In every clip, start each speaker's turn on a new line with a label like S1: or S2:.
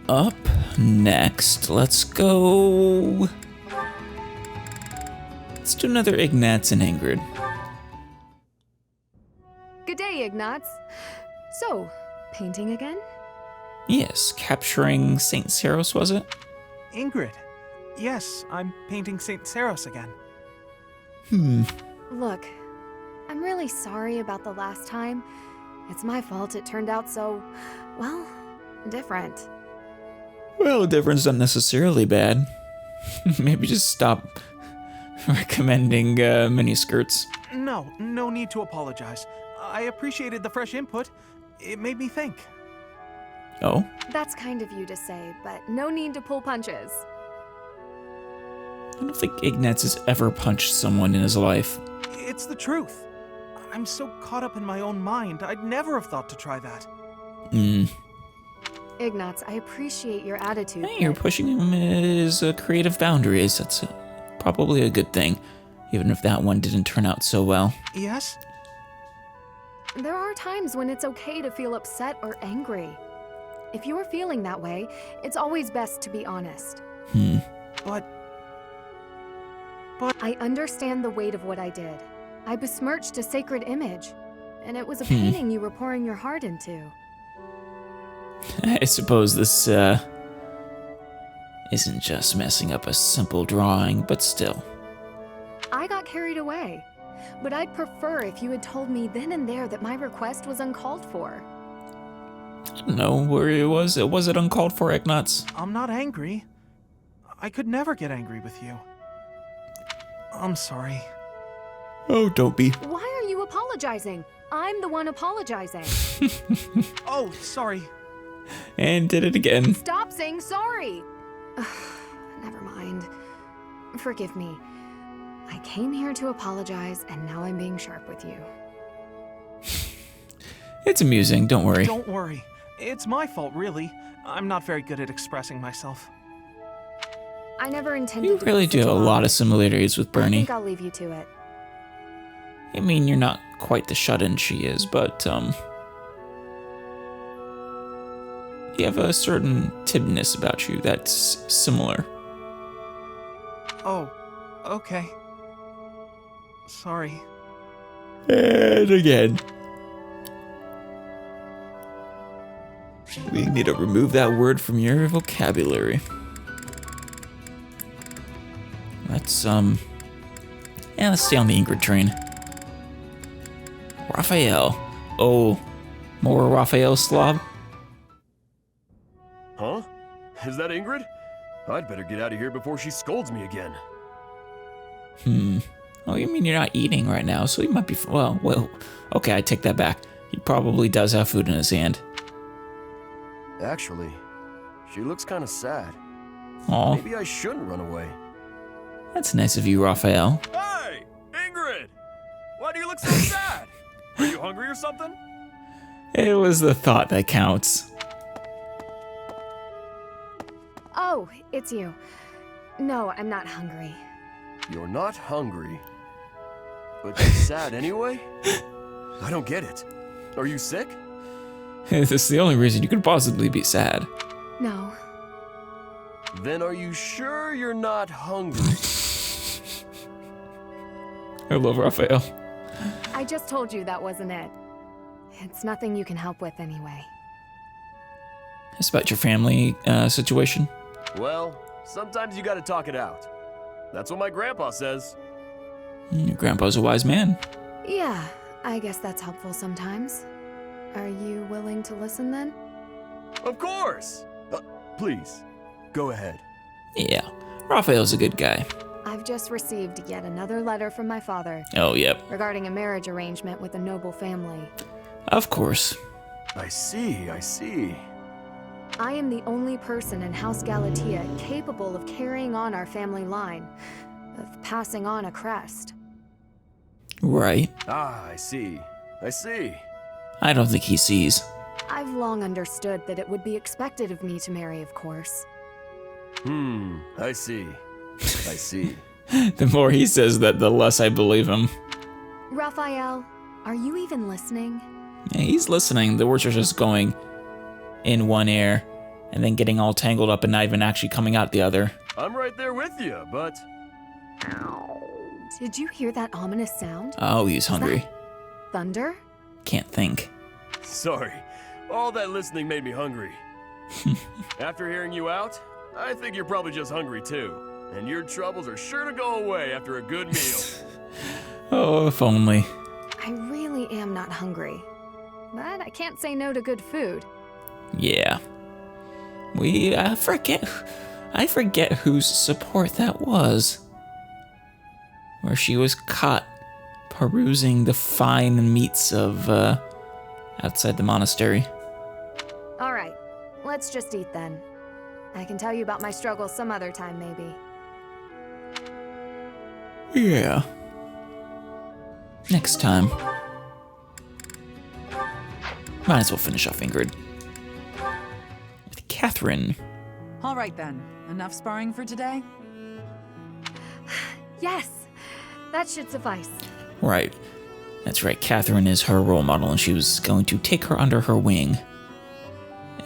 S1: up next, let's do another Ignatz and Ingrid.
S2: Good day, Ignatz. So, painting again?
S1: Yes, capturing St. Saros, was it?
S3: Ingrid. Yes, I'm painting St. Saros again.
S2: Look, I'm really sorry about the last time. It's my fault it turned out so, well, different.
S1: Well, difference not necessarily bad. Maybe just stop recommending miniskirts.
S3: No need to apologize. I appreciated the fresh input. It made me think.
S1: Oh?
S2: That's kind of you to say, but no need to pull punches.
S1: I don't think Ignatz has ever punched someone in his life.
S3: It's the truth. I'm so caught up in my own mind, I'd never have thought to try that.
S2: Ignatz, I appreciate your attitude.
S1: Hey, you're pushing his creative boundaries. That's probably a good thing, even if that one didn't turn out so well.
S3: Yes?
S2: There are times when it's okay to feel upset or angry. If you're feeling that way, it's always best to be honest.
S3: But
S2: I understand the weight of what I did. I besmirched a sacred image, and it was a painting you were pouring your heart into.
S1: I suppose this isn't just messing up a simple drawing, but still.
S2: I got carried away, but I'd prefer if you had told me then and there that my request was uncalled for.
S1: I don't know where it was. Was it uncalled for, Ignatz?
S3: I'm not angry. I could never get angry with you. I'm sorry.
S1: Oh, don't be.
S2: Why are you apologizing? I'm the one apologizing.
S3: Oh, sorry.
S1: And did it again.
S2: Stop saying sorry. Never mind. Forgive me. I came here to apologize, and now I'm being sharp with you.
S1: It's amusing, don't worry.
S3: Don't worry. It's my fault, really. I'm not very good at expressing myself.
S2: I never intended
S1: You
S2: to
S1: really
S2: be
S1: do
S2: such
S1: have a lot of similarities with
S2: I
S1: Bernie.
S2: think I'll leave you to it.
S1: I mean, you're not quite the shut-in she is, but, you have a certain timidness about you that's similar.
S3: Oh, okay. Sorry.
S1: And again. We need to remove that word from your vocabulary. Let's stay on the Ingrid train. Raphael. Oh, more Raphael slob?
S4: Huh? Is that Ingrid? I'd better get out of here before she scolds me again.
S1: Oh, you mean you're not eating right now, so he might be, well, okay, I take that back. He probably does have food in his hand.
S4: Actually, she looks kind of sad.
S1: Aw,
S4: Maybe I shouldn't run away.
S1: that's nice of you, Raphael.
S4: Hey, Ingrid! Why do you look so sad? Are you hungry or something?
S1: It was the thought that counts.
S2: Oh, it's you. No, I'm not hungry.
S4: You're not hungry, but you're sad anyway? I don't get it. Are you sick?
S1: This is the only reason you could possibly be sad.
S2: No.
S4: Then are you sure you're not hungry?
S1: I love Raphael.
S2: I just told you that wasn't it. It's nothing you can help with anyway.
S1: It's about your family situation.
S4: Well, sometimes you gotta talk it out. That's what my grandpa says.
S1: Your grandpa's a wise man.
S2: Yeah, I guess that's helpful sometimes. Are you willing to listen then?
S4: Of course! Please, go ahead.
S1: Yeah, Raphael's a good guy.
S2: I've just received yet another letter from my father
S1: Oh, yep.
S2: regarding a marriage arrangement with a noble family.
S1: Of course.
S4: I see.
S2: I am the only person in House Galatea capable of carrying on our family line, of passing on a crest.
S1: Right.
S4: I see.
S1: I don't think he sees.
S2: I've long understood that it would be expected of me to marry, of course.
S4: I see.
S1: The more he says that, the less I believe him.
S2: Raphael, are you even listening?
S1: Yeah, he's listening. The words are just going in one ear and then getting all tangled up and not even actually coming out the other.
S4: I'm right there with you, but...
S2: Did you hear that ominous sound?
S1: Oh, he's hungry.
S2: Thunder?
S1: Can't think.
S4: Sorry. All that listening made me hungry. After hearing you out, I think you're probably just hungry too. And your troubles are sure to go away after a good meal.
S1: Oh, if only.
S2: I really am not hungry. But I can't say no to good food.
S1: Yeah. I forget whose support that was. Where she was caught perusing the fine meats of, outside the monastery.
S2: All right, let's just eat then. I can tell you about my struggles some other time, maybe.
S1: Yeah. Next time. Might as well finish off Ingrid. With Catherine.
S5: All right then, enough sparring for today?
S2: Yes, that should suffice.
S1: Right. That's right, Catherine is her role model, and she was going to take her under her wing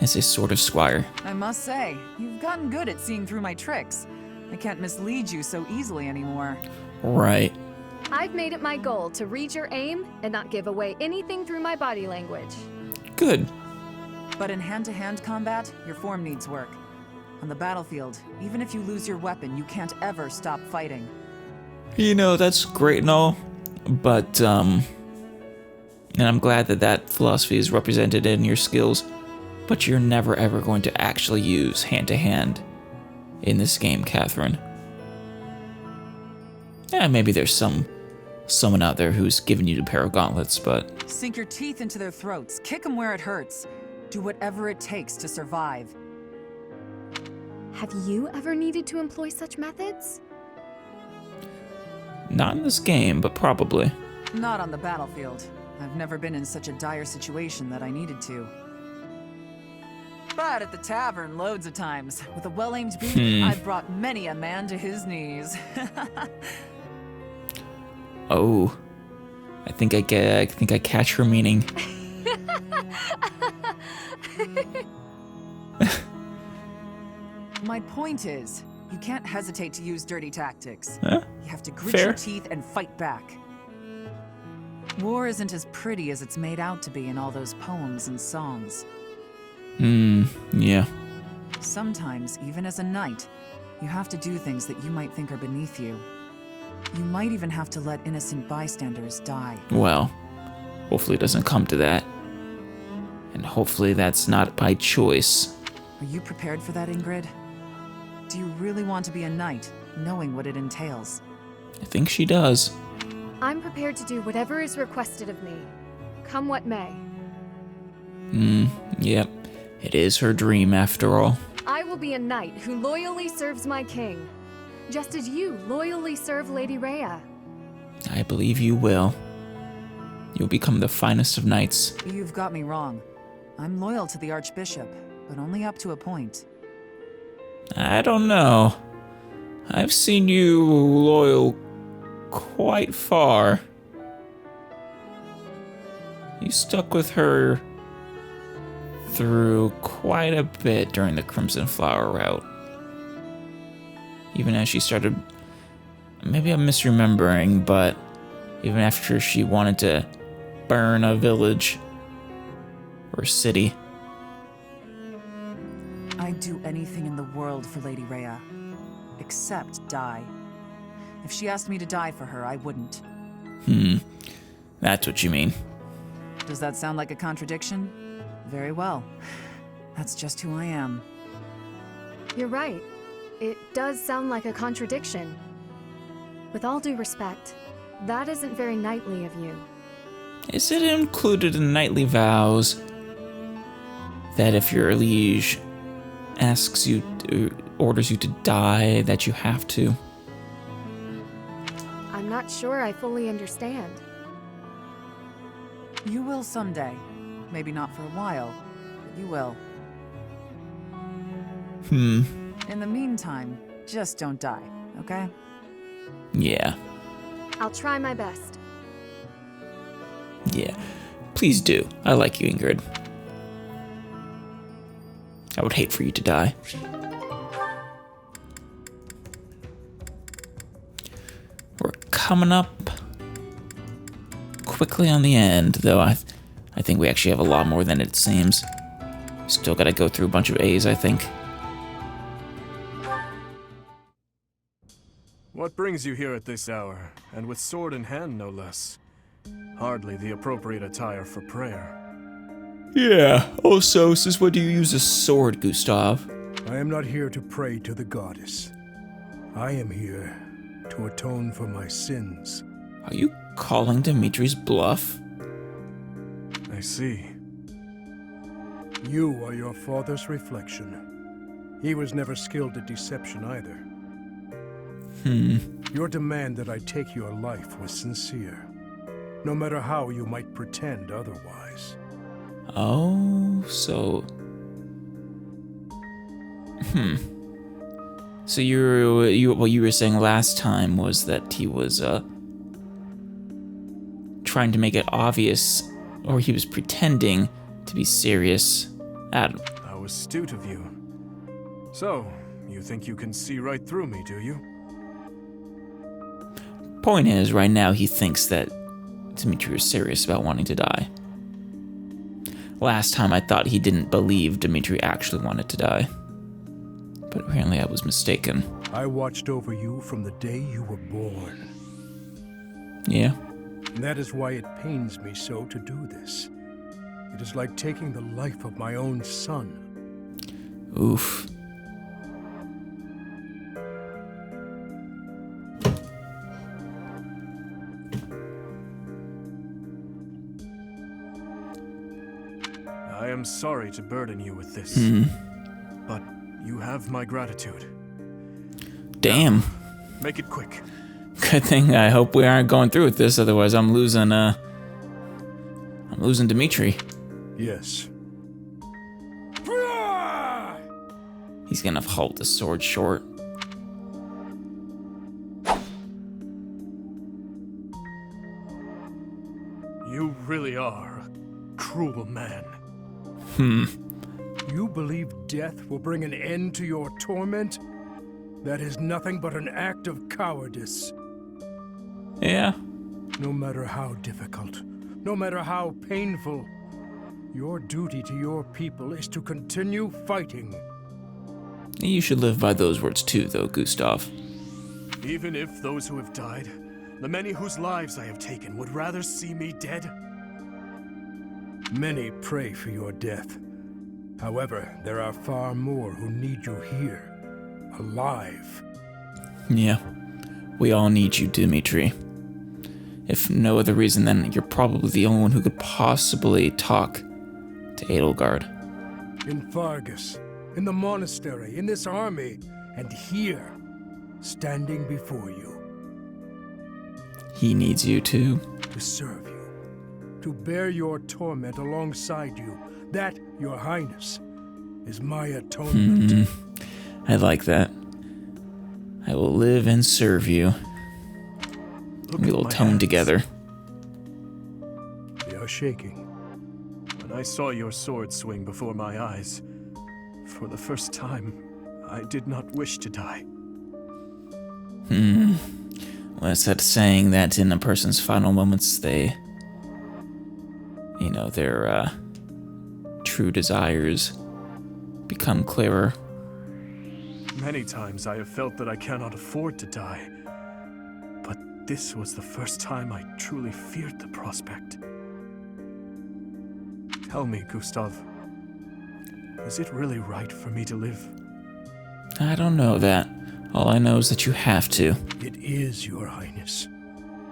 S1: as a sort of squire.
S5: I must say, you've gotten good at seeing through my tricks. I can't mislead you so easily anymore.
S1: Right.
S2: I've made it my goal to read your aim and not give away anything through my body language.
S1: Good.
S5: But in hand-to-hand combat, your form needs work. On the battlefield, even if you lose your weapon, you can't ever stop fighting.
S1: You know, that's great and all, but, and I'm glad that that philosophy is represented in your skills, but you're never ever going to actually use hand-to-hand in this game, Catherine. Yeah, maybe there's someone out there who's given you a pair of gauntlets, but...
S5: Sink your teeth into their throats, kick them where it hurts. Do whatever it takes to survive.
S2: Have you ever needed to employ such methods?
S1: Not in this game, but probably.
S5: Not on the battlefield. I've never been in such a dire situation that I needed to. But at the tavern, loads of times. With a well-aimed beat, I've brought many a man to his knees.
S1: Oh, I think I catch her meaning.
S5: My point is, you can't hesitate to use dirty tactics.
S1: Huh?
S5: You have to grit
S1: Fair.
S5: your teeth and fight back. War isn't as pretty as it's made out to be in all those poems and songs.
S1: Yeah.
S5: Sometimes, even as a knight, you have to do things that you might think are beneath you. You might even have to let innocent bystanders die.
S1: Well, hopefully it doesn't come to that. And hopefully that's not by choice.
S5: Are you prepared for that, Ingrid? Do you really want to be a knight, knowing what it entails?
S1: I think she does.
S2: I'm prepared to do whatever is requested of me, come what may.
S1: Yep. It is her dream, after all.
S2: I will be a knight who loyally serves my king, just as you loyally serve Lady Rhea.
S1: I believe you will. You'll become the finest of knights.
S5: You've got me wrong. I'm loyal to the Archbishop, but only up to a point.
S1: I don't know. I've seen you loyal quite far. You stuck with her through quite a bit during the Crimson Flower route. Even as she started... Maybe I'm misremembering, but even after she wanted to burn a village or city.
S5: I'd do anything in the world for Lady Rhea, except die. If she asked me to die for her, I wouldn't.
S1: That's what you mean.
S5: Does that sound like a contradiction? Very well. That's just who I am.
S2: You're right. It does sound like a contradiction. With all due respect, that isn't very knightly of you.
S1: Is it included in knightly vows that if your liege asks you, orders you to die, that you have to?
S2: I'm not sure I fully understand.
S5: You will someday. Maybe not for a while, but you will. In the meantime, just don't die, okay?
S1: Yeah.
S2: I'll try my best.
S1: Yeah. Please do. I like you, Ingrid. I would hate for you to die. We're coming up quickly on the end, though I think we actually have a lot more than it seems. Still gotta go through a bunch of A's, I think.
S6: What brings you here at this hour, and with sword in hand no less? Hardly the appropriate attire for prayer.
S1: Yeah, also, since when do you use a sword, Gustav?
S7: I am not here to pray to the goddess. I am here to atone for my sins.
S1: Are you calling Dimitri's bluff?
S6: I see.
S7: You are your father's reflection. He was never skilled at deception either. Your demand that I take your life was sincere, no matter how you might pretend otherwise.
S1: Oh, so... So what you were saying last time was that he was, trying to make it obvious, or he was pretending to be serious.
S6: How astute of you. So, you think you can see right through me, do you?
S1: Point is, right now he thinks that Dimitri was serious about wanting to die. Last time I thought he didn't believe Dimitri actually wanted to die. But apparently I was mistaken.
S7: I watched over you from the day you were born.
S1: Yeah?
S7: And that is why it pains me so to do this. It is like taking the life of my own son.
S1: Oof.
S6: I am sorry to burden you with this, but you have my gratitude.
S1: Damn.
S6: Now, make it quick.
S1: Good thing I hope we aren't going through with this, otherwise I'm losing Dimitri.
S7: Yes.
S1: He's gonna hold the sword short.
S6: You really are a cruel man.
S7: You believe death will bring an end to your torment? That is nothing but an act of cowardice.
S1: Yeah.
S7: No matter how difficult, no matter how painful, your duty to your people is to continue fighting.
S1: You should live by those words too, though, Gustav.
S6: Even if those who have died, the many whose lives I have taken, would rather see me dead?
S7: Many pray for your death. However, there are far more who need you here, alive.
S1: Yeah. We all need you, Dimitri. If no other reason, then you're probably the only one who could possibly talk to Edelgard.
S7: In Fargus, in the monastery, in this army, and here, standing before you.
S1: He needs you too.
S7: To serve you, to bear your torment alongside you. That, your highness, is my atonement.
S1: I like that. I will live and serve you. We will atone together.
S7: They are shaking.
S6: When I saw your sword swing before my eyes, for the first time, I did not wish to die.
S1: Well, it's that saying that in a person's final moments, they, their true desires become clearer.
S6: Many times I have felt that I cannot afford to die, but this was the first time I truly feared the prospect. Tell me, Gustav, is it really right for me to live?
S1: I don't know that. All I know is that you have to.
S7: It is, your highness.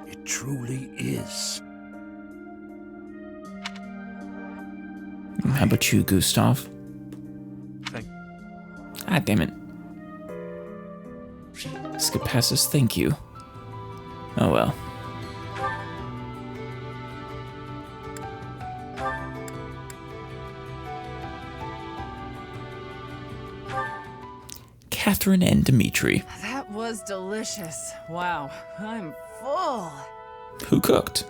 S7: It truly is.
S1: How about you, Gustav? Ah, damn it. Skip passes, thank you. Oh well. Catherine and Dimitri.
S5: That was delicious. Wow, I'm full.
S1: Who cooked?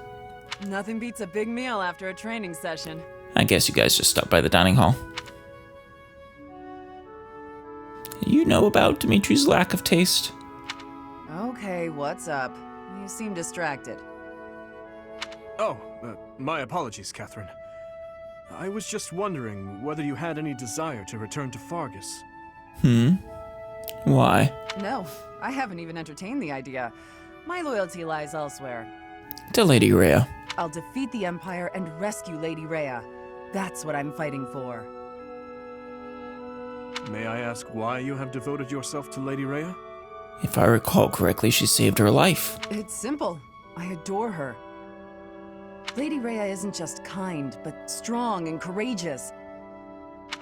S5: Nothing beats a big meal after a training session.
S1: I guess you guys just stopped by the dining hall. You know about Dimitri's lack of taste?
S5: Okay, what's up? You seem distracted.
S6: Oh, my apologies, Catherine. I was just wondering whether you had any desire to return to Fargus.
S1: Why?
S5: No, I haven't even entertained the idea. My loyalty lies elsewhere.
S1: To Lady Rhea.
S5: I'll defeat the Empire and rescue Lady Rhea. That's what I'm fighting for.
S6: May I ask why you have devoted yourself to Lady Rhea?
S1: If I recall correctly, she saved her life.
S5: It's simple. I adore her. Lady Rhea isn't just kind, but strong and courageous.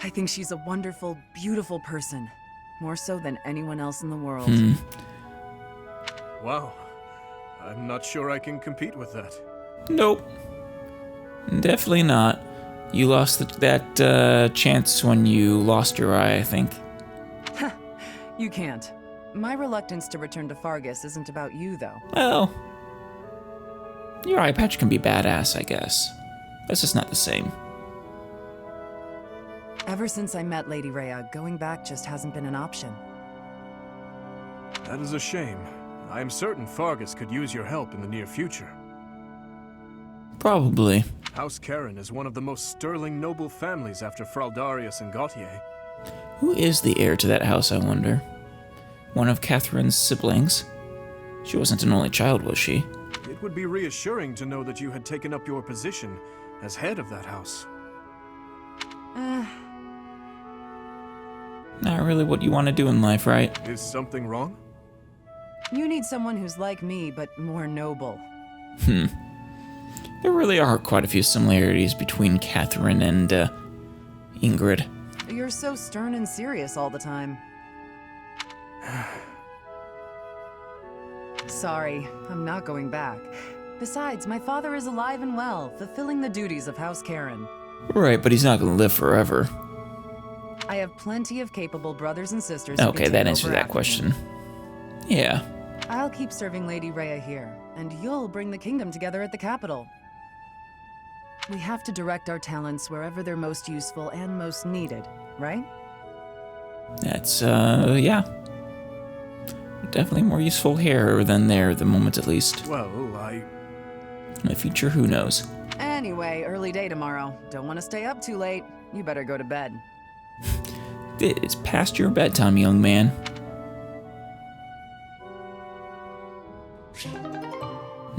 S5: I think she's a wonderful, beautiful person. More so than anyone else in the world.
S6: Wow. I'm not sure I can compete with that.
S1: Nope. Definitely not. You lost that chance when you lost your eye, I think.
S5: You can't. My reluctance to return to Fargus isn't about you, though.
S1: Well, your eye patch can be badass, I guess. That's just not the same.
S5: Ever since I met Lady Rhea, going back just hasn't been an option.
S6: That is a shame. I am certain Fargus could use your help in the near future.
S1: Probably.
S6: House Karen is one of the most sterling noble families after Fraldarius and Gautier.
S1: Who is the heir to that house, I wonder? One of Catherine's siblings? She wasn't an only child, was she?
S6: It would be reassuring to know that you had taken up your position as head of that house.
S1: Not really what you want to do in life, right?
S6: Is something wrong?
S5: You need someone who's like me, but more noble.
S1: There really are quite a few similarities between Catherine and, Ingrid.
S5: You're so stern and serious all the time. Sorry, I'm not going back. Besides, my father is alive and well, fulfilling the duties of House Karen.
S1: Right, but he's not going to live forever.
S5: I have plenty of capable brothers and sisters. Who
S1: Okay,
S5: can
S1: that
S5: take
S1: answers
S5: over
S1: that
S5: after
S1: question.
S5: me.
S1: Yeah.
S5: I'll keep serving Lady Rhea here, and you'll bring the kingdom together at the capital. We have to direct our talents wherever they're most useful and most needed, right?
S1: That's, yeah. Definitely more useful here than there, at the moment at least.
S6: Well,
S1: In the future, who knows?
S5: Anyway, early day tomorrow. Don't want to stay up too late. You better go to bed.
S1: It's past your bedtime, young man.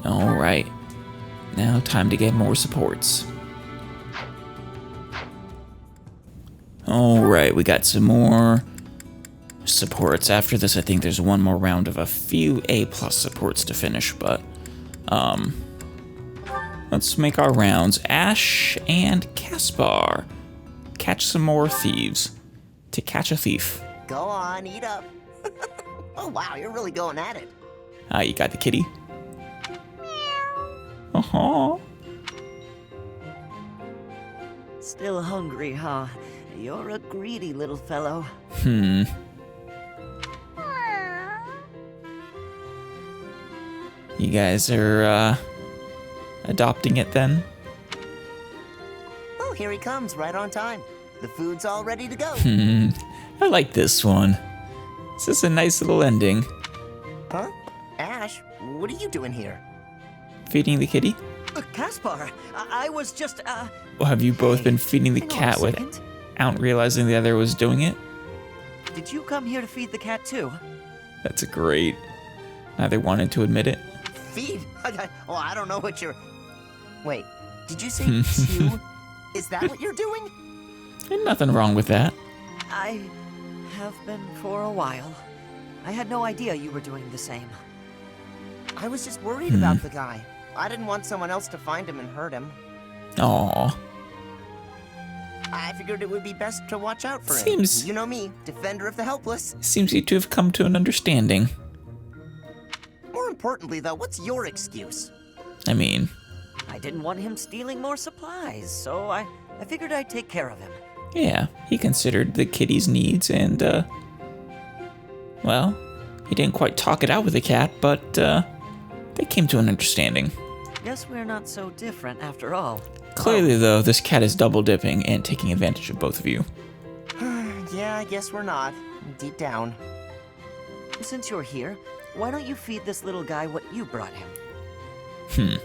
S1: Alright. Now time to get more supports. Alright, we got some more supports. After this, I think there's one more round of a few A+ supports to finish, but let's make our rounds. Ash and Caspar. Catch some more thieves. To catch a thief.
S8: Go on, eat up. Oh wow, you're really going at it.
S1: Ah, you got the kitty? Uh-huh.
S8: Still hungry, huh? You're a greedy little fellow.
S1: You guys are, adopting it then?
S8: Oh, here he comes, right on time. The food's all ready to go.
S1: I like this one. This is a nice little ending.
S8: Huh? Ash, what are you doing here?
S1: Feeding the kitty?
S8: Caspar, I was just,
S1: Or have you both been feeding the
S8: hang on a
S1: cat
S8: second.
S1: without realizing the other was doing it?
S8: Did you come here to feed the cat too?
S1: That's great. Neither wanted to admit it.
S8: Feed? Oh, I don't know what you're... Wait, did you say chew? Is that what you're doing?
S1: Ain't nothing wrong with that.
S8: I have been for a while. I had no idea you were doing the same. I was just worried about the guy. I didn't want someone else to find him and hurt him.
S1: Aww.
S8: I figured it would be best to watch out for
S1: Seems-
S8: him. You know me, defender of the helpless.
S1: Seems you to have come to an understanding.
S8: More importantly, though, what's your excuse?
S1: I mean,
S8: I didn't want him stealing more supplies, so I figured I'd take care of him.
S1: yeah, he considered the kitty's needs and, well, he didn't quite talk it out with the cat, but, they came to an understanding.
S8: Guess we're not so different after all.
S1: Clearly, though, this cat is double dipping and taking advantage of both of you.
S8: Yeah, I guess we're not, deep down. Since you're here, why don't you feed this little guy what you brought him?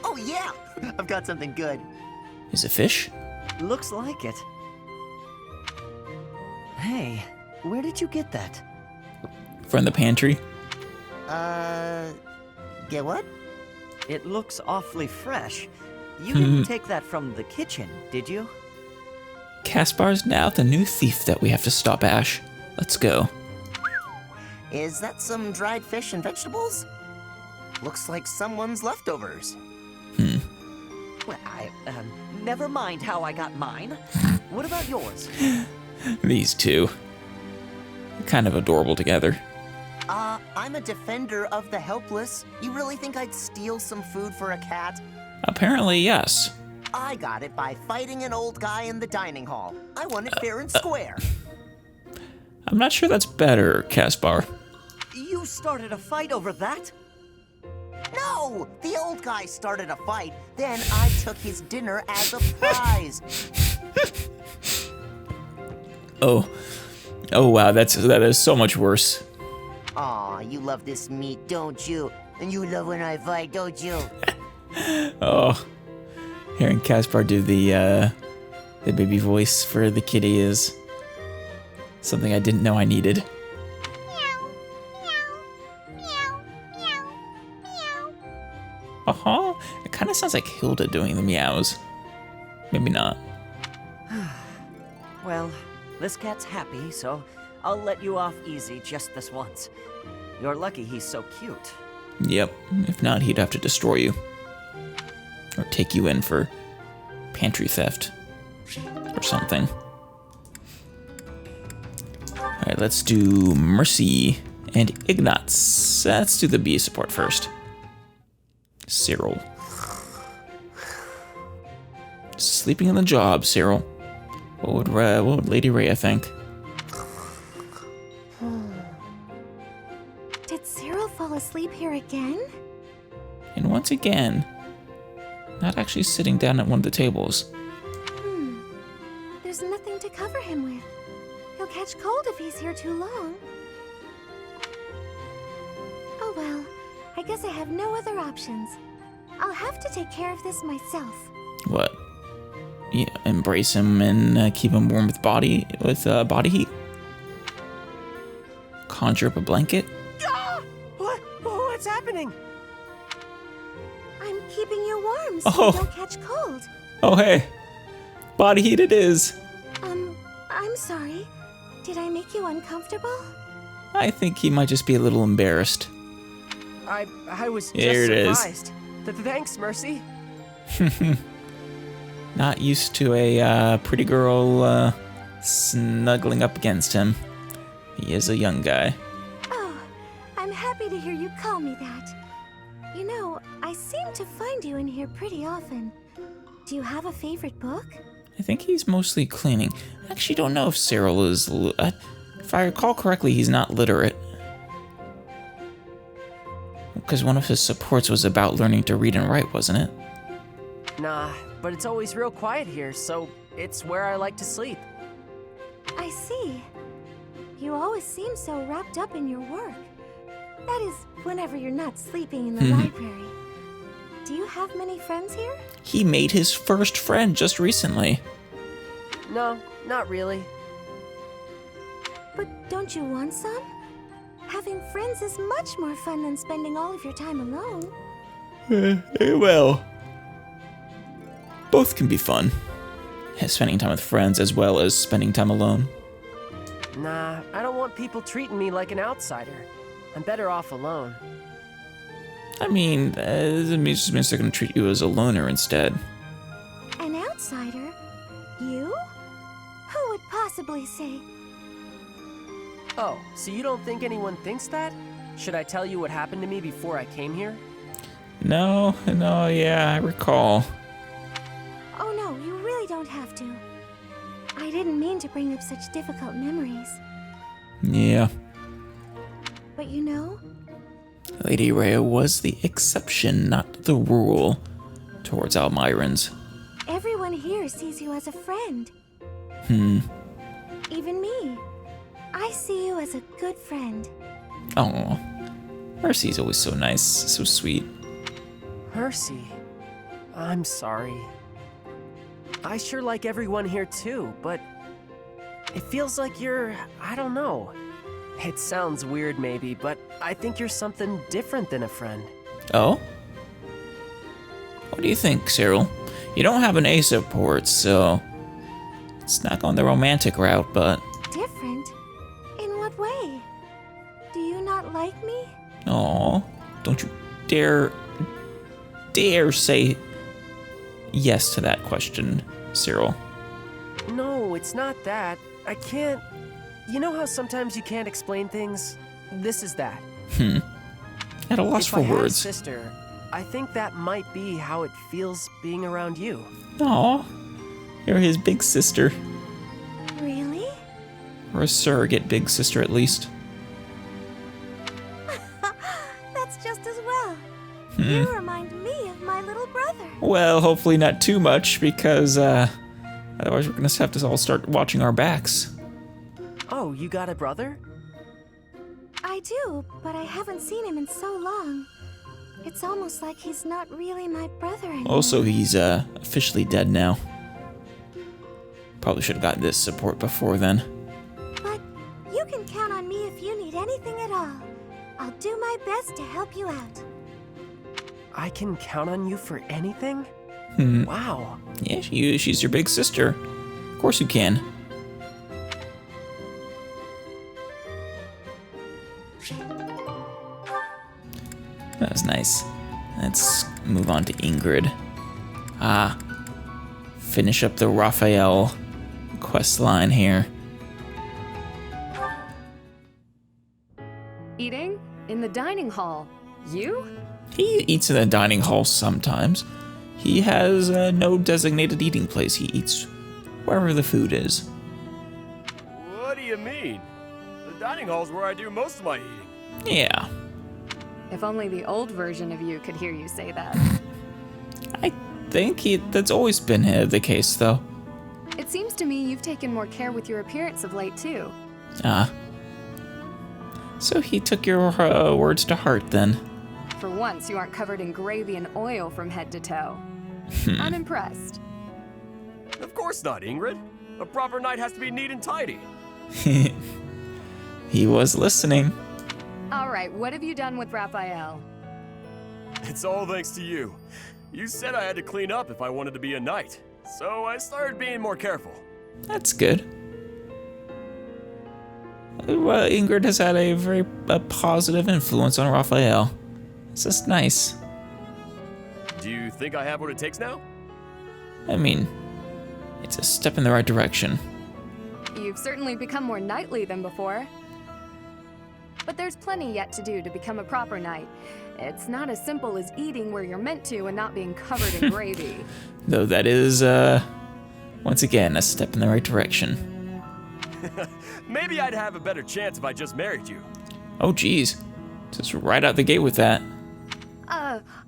S8: Oh yeah! I've got something good.
S1: Is it fish?
S8: Looks like it. Hey, where did you get that?
S1: From the pantry?
S8: Get what? It looks awfully fresh. You didn't take that from the kitchen, did you?
S1: Caspar's now the new thief that we have to stop, Ash. Let's go.
S8: Is that some dried fish and vegetables? Looks like someone's leftovers. Well, never mind how I got mine. What about yours?
S1: These two. Kind of adorable together.
S8: I'm a defender of the helpless. You really think I'd steal some food for a cat?
S1: Apparently, yes.
S8: I got it by fighting an old guy in the dining hall. I won it fair and square.
S1: I'm not sure that's better, Caspar.
S8: You started a fight over that? No! The old guy started a fight, then I took his dinner as a prize.
S1: Oh wow, that is so much worse.
S8: Aw, you love this meat, don't you? And you love when I fight, don't you?
S1: Oh, hearing Caspar do the baby voice for the kitty is something I didn't know I needed. It kind of sounds like Hilda doing the meows. Maybe not.
S8: Well, this cat's happy, so I'll let you off easy just this once. You're lucky he's so cute.
S1: Yep, if not, he'd have to destroy you. Or take you in for pantry theft. Or something. Alright, let's do Mercy and Ignatz. Let's do the B support first. Cyril. Sleeping on the job, Cyril. What would Lady Rhea think?
S2: Did Cyril fall asleep here again?
S1: And once again, not actually sitting down at one of the tables.
S2: There's nothing to cover him with. He'll catch cold if he's here too long. Oh well, I guess I have no other options. I'll have to take care of this myself.
S1: What? Yeah, embrace him and keep him warm with body heat? Conjure up a blanket?
S8: What's happening?
S2: I'm keeping you warm so you don't catch cold.
S1: Oh hey, body heat it is.
S2: I'm sorry. Did I make you uncomfortable?
S1: I think he might just be a little embarrassed.
S9: I was just
S1: Here it is.
S9: surprised. Thanks, Mercy.
S1: Not used to a pretty girl snuggling up against him. He is a young guy.
S2: Oh, I'm happy to hear you call me that. You know, I seem to find you in here pretty often. Do you have a favorite book?
S1: I think he's mostly cleaning. I actually don't know if Cyril is... if I recall correctly, he's not literate. Because one of his supports was about learning to read and write, wasn't it?
S9: Nah, but it's always real quiet here, so it's where I like to sleep.
S2: I see. You always seem so wrapped up in your work. That is, whenever you're not sleeping in the library. Do you have many friends here?
S1: He made his first friend just recently.
S9: No, not really.
S2: But don't you want some? Having friends is much more fun than spending all of your time alone.
S1: Well, both can be fun. Spending time with friends as well as spending time alone.
S9: Nah, I don't want people treating me like an outsider. I'm better off alone.
S1: I mean, it just means they're going to treat you as a loner instead.
S2: An outsider? You? Who would possibly say?
S9: Oh, so you don't think anyone thinks that? Should I tell you what happened to me before I came here?
S1: No, yeah, I recall.
S2: Oh no, you really don't have to. I didn't mean to bring up such difficult memories.
S1: Yeah.
S2: But you know?
S1: Lady Rhea was the exception, not the rule, towards Almirans.
S2: Everyone here sees you as a friend.
S1: Hmm.
S2: Even me. I see you as a good friend.
S1: Oh, Mercy's always so nice, so sweet.
S9: Mercy, I'm sorry. I sure like everyone here too, but it feels like you're, I don't know. It sounds weird maybe, but I think you're something different than a friend.
S1: Oh? What do you think, Cyril? You don't have an A support, so it's not going the romantic route, but...
S2: Different? In what way? Do you not like me?
S1: Aw, don't you dare say yes to that question, Cyril.
S9: No, it's not that. I can't... You know how sometimes you can't explain things? This is that.
S1: At a loss
S9: If
S1: for
S9: I had a
S1: words.
S9: sister, I think that might be how it feels being around you.
S1: Aw, you're his big sister.
S2: Really?
S1: Or a surrogate big sister, at least.
S2: That's just as well. You remind me of my little brother.
S1: Well, hopefully not too much, because otherwise we're gonna have to all start watching our backs.
S9: Oh, you got a brother?
S2: I do, but I haven't seen him in so long. It's almost like he's not really my brother anymore.
S1: Also, he's officially dead now. Probably should have got this support before then.
S2: But you can count on me if you need anything at all. I'll do my best to help you out.
S9: I can count on you for anything? Wow.
S1: Yeah, she's your big sister. Of course you can. That was nice. Let's move on to Ingrid. Finish up the Raphael quest line here.
S10: Eating? In the dining hall. You?
S1: He eats in the dining hall sometimes. He has no designated eating place. He eats wherever the food is.
S4: What do you mean? The dining hall's where I do most of my eating.
S1: Yeah.
S10: If only the old version of you could hear you say that.
S1: I think that's always been the case, though.
S10: It seems to me you've taken more care with your appearance of late, too.
S1: So he took your words to heart, then.
S10: For once, you aren't covered in gravy and oil from head to toe. I'm impressed.
S4: Of course not, Ingrid. A proper knight has to be neat and tidy.
S1: He was listening.
S10: All right, what have you done with Raphael?
S4: It's all thanks to you. You said I had to clean up if I wanted to be a knight, so I started being more careful.
S1: That's good. Well, Ingrid has had a very positive influence on Raphael. It's just nice.
S4: Do you think I have what it takes now?
S1: I mean, it's a step in the right direction.
S10: You've certainly become more knightly than before. But there's plenty yet to do to become a proper knight. It's not as simple as eating where you're meant to and not being covered in gravy.
S1: Though that is, once again, a step in the right direction.
S4: Maybe I'd have a better chance if I just married you.
S1: Oh, geez. Just right out the gate with that.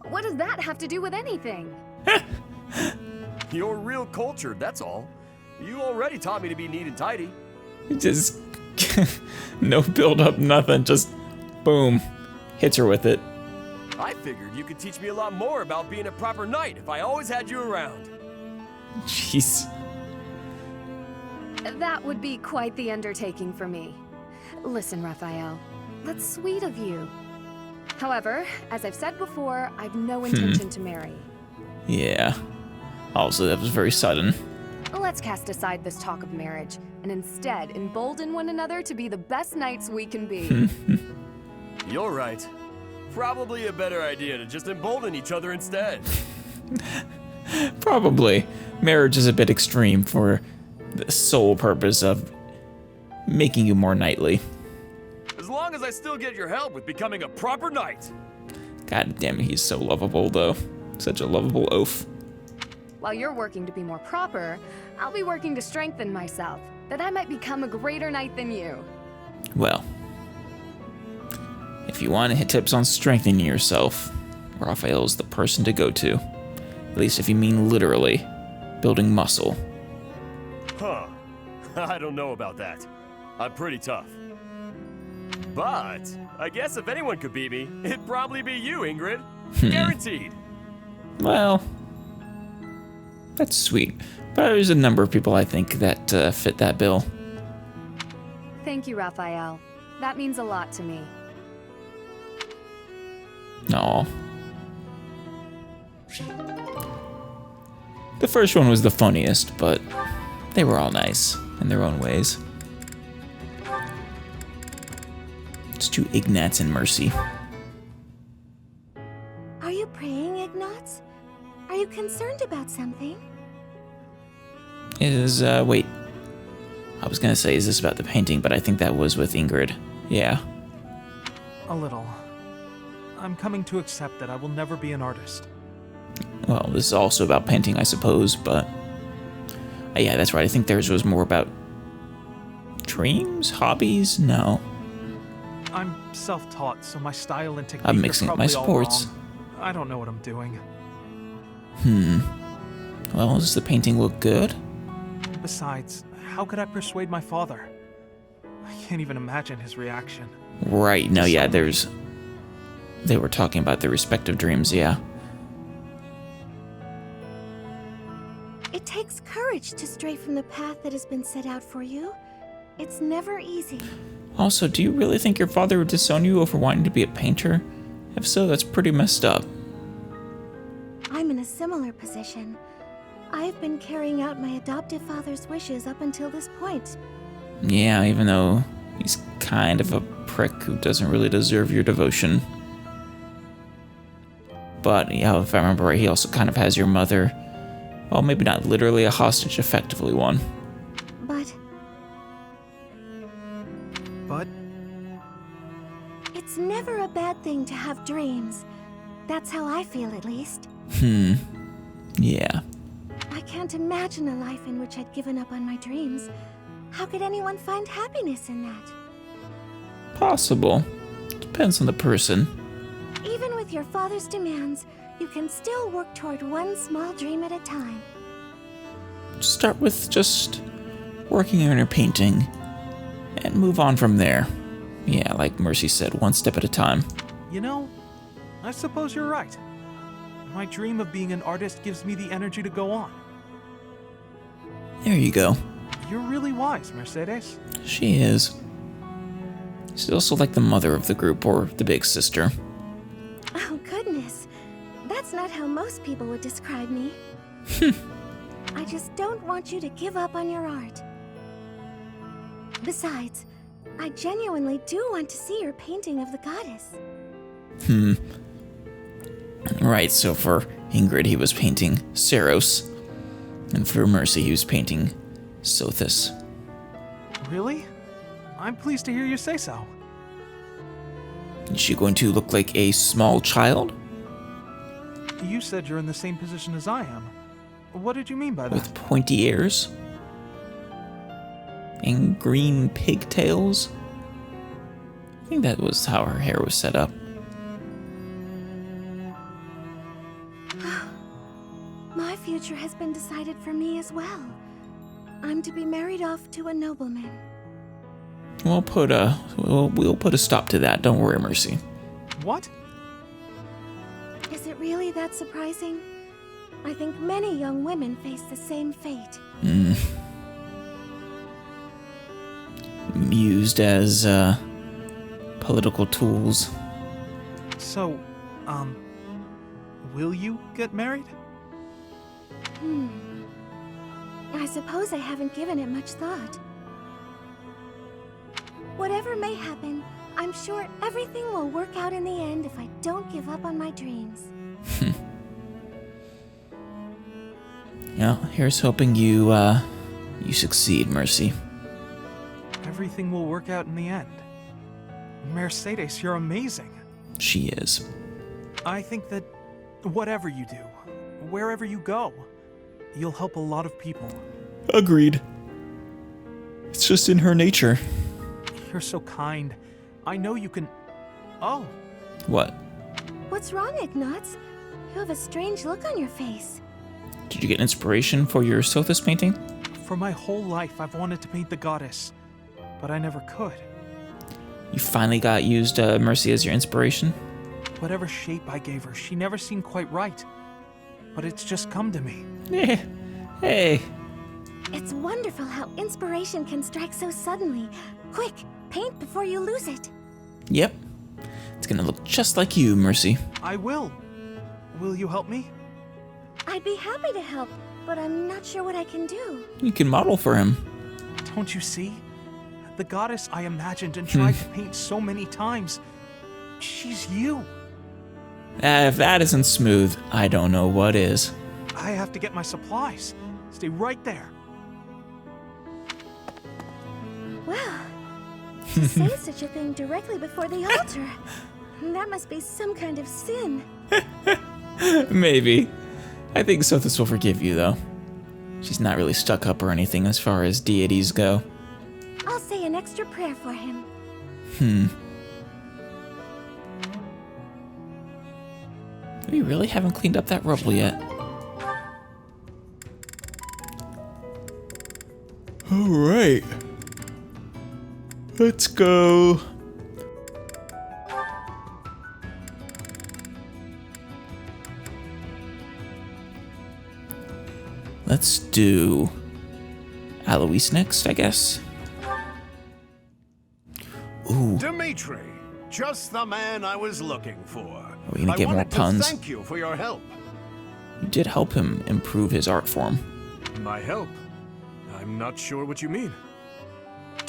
S10: What does that have to do with anything?
S4: You're real cultured, that's all. You already taught me to be neat and tidy.
S1: Just no build up, nothing. Just boom. Hits her with it.
S4: I figured you could teach me a lot more about being a proper knight if I always had you around.
S1: Jeez.
S10: That would be quite the undertaking for me. Listen, Raphael, that's sweet of you. However, as I've said before, I've no intention to marry.
S1: Yeah. Also, that was very sudden.
S10: Let's cast aside this talk of marriage, and instead embolden one another to be the best knights we can be.
S4: You're right. Probably a better idea to just embolden each other instead.
S1: Probably. Marriage is a bit extreme for the sole purpose of making you more knightly.
S4: As long as I still get your help with becoming a proper knight.
S1: God damn it, he's so lovable, though. Such a lovable oaf.
S10: While you're working to be more proper, I'll be working to strengthen myself, that I might become a greater knight than you.
S1: Well, if you want to hit tips on strengthening yourself, Raphael's the person to go to. At least if you mean literally, building muscle.
S4: Huh. I don't know about that. I'm pretty tough. But I guess if anyone could beat me, it'd probably be you, Ingrid. Guaranteed.
S1: Well, that's sweet. But there's a number of people I think that fit that bill.
S10: Thank you, Raphael. That means a lot to me.
S1: Aw. The first one was the funniest, but they were all nice in their own ways. It's to Ignatz and Mercy.
S2: Are you praying, Ignatz? Are you concerned about something?
S1: Wait. I was gonna say, is this about the painting, but I think that was with Ingrid. Yeah.
S3: A little. I'm coming to accept that I will never be an artist.
S1: Well, this is also about painting, I suppose, but... yeah, that's right. I think theirs was more about... dreams? Hobbies? No.
S3: I'm self-taught, so my style and technique
S1: I'm
S3: are
S1: mixing up
S3: probably
S1: my supports.
S3: all wrong. I don't know what I'm doing.
S1: Well, does the painting look good?
S3: Besides, how could I persuade my father? I can't even imagine his reaction.
S1: Right, no, yeah, there's... They were talking about their respective dreams, yeah.
S2: It takes courage to stray from the path that has been set out for you. It's never easy.
S1: Also, do you really think your father would disown you over wanting to be a painter? If so, that's pretty messed up.
S2: I'm in a similar position. I've been carrying out my adoptive father's wishes up until this point.
S1: Yeah, even though he's kind of a prick who doesn't really deserve your devotion. But, yeah, if I remember right, he also kind of has your mother. Well, maybe not literally a hostage, effectively one.
S3: But?
S2: It's never a bad thing to have dreams. That's how I feel, at least.
S1: Yeah.
S2: I can't imagine a life in which I'd given up on my dreams. How could anyone find happiness in that?
S1: Possible. Depends on the person.
S2: Even with your father's demands, you can still work toward one small dream at a time.
S1: Start with just working on your painting and move on from there. Yeah, like Mercy said, one step at a time.
S3: You know, I suppose you're right. My dream of being an artist gives me the energy to go on.
S1: There you go.
S3: You're really wise, Mercedes.
S1: She is. She's also like the mother of the group, or the big sister.
S2: Oh, goodness. That's not how most people would describe me. I just don't want you to give up on your art. Besides, I genuinely do want to see your painting of the goddess.
S1: Right, so for Ingrid, he was painting Saros. And for Mercy, he was painting Sothis.
S3: Really? I'm pleased to hear you say so.
S1: Is she going to look like a small child?
S3: You said you're in the same position as I am. What did you mean by that?
S1: With pointy ears? And green pigtails? I think that was how her hair was set up.
S2: My future has been decided for me as well. I'm to be married off to a nobleman.
S1: We'll put a stop to that. Don't worry, Mercy.
S3: What?
S2: Is it really that surprising? I think many young women face the same fate.
S1: Used as political tools.
S3: So, will you get married?
S2: I suppose I haven't given it much thought. Whatever may happen, I'm sure everything will work out in the end if I don't give up on my dreams.
S1: Yeah, here's hoping you succeed, Mercy.
S3: Everything will work out in the end. Mercedes, you're amazing.
S1: She is.
S3: I think that whatever you do, wherever you go, you'll help a lot of people.
S1: Agreed. It's just in her nature.
S3: You're so kind. I know you can... Oh.
S1: What?
S2: What's wrong, Ignatz? You have a strange look on your face.
S1: Did you get inspiration for your Sothis painting?
S3: For my whole life, I've wanted to paint the goddess. but I never could.
S1: You finally got used Mercy as your inspiration?
S3: Whatever shape I gave her, she never seemed quite right. But it's just come to me.
S1: Yeah. Hey.
S2: It's wonderful how inspiration can strike so suddenly. Quick, paint before you lose it.
S1: Yep. It's gonna look just like you, Mercy.
S3: I will. Will you help me?
S2: I'd be happy to help, but I'm not sure what I can do.
S1: You can model for him.
S3: Don't you see? The goddess I imagined and tried to paint so many times. She's you.
S1: If that isn't smooth, I don't know what is.
S3: I have to get my supplies. Stay right there.
S2: Well, to say such a thing directly before the altar, that must be some kind of sin.
S1: Maybe. I think Sothis will forgive you, though. She's not really stuck up or anything as far as deities go.
S2: I'll say an extra prayer for him.
S1: We really haven't cleaned up that rubble yet. Alright. Let's go. Let's do Alois next, I guess. Ooh.
S11: Dimitri, just the man I was looking for.
S1: Are we gonna get more puns?
S11: Thank you for your help.
S1: You did help him improve his art form.
S6: My help? I'm not sure what you mean.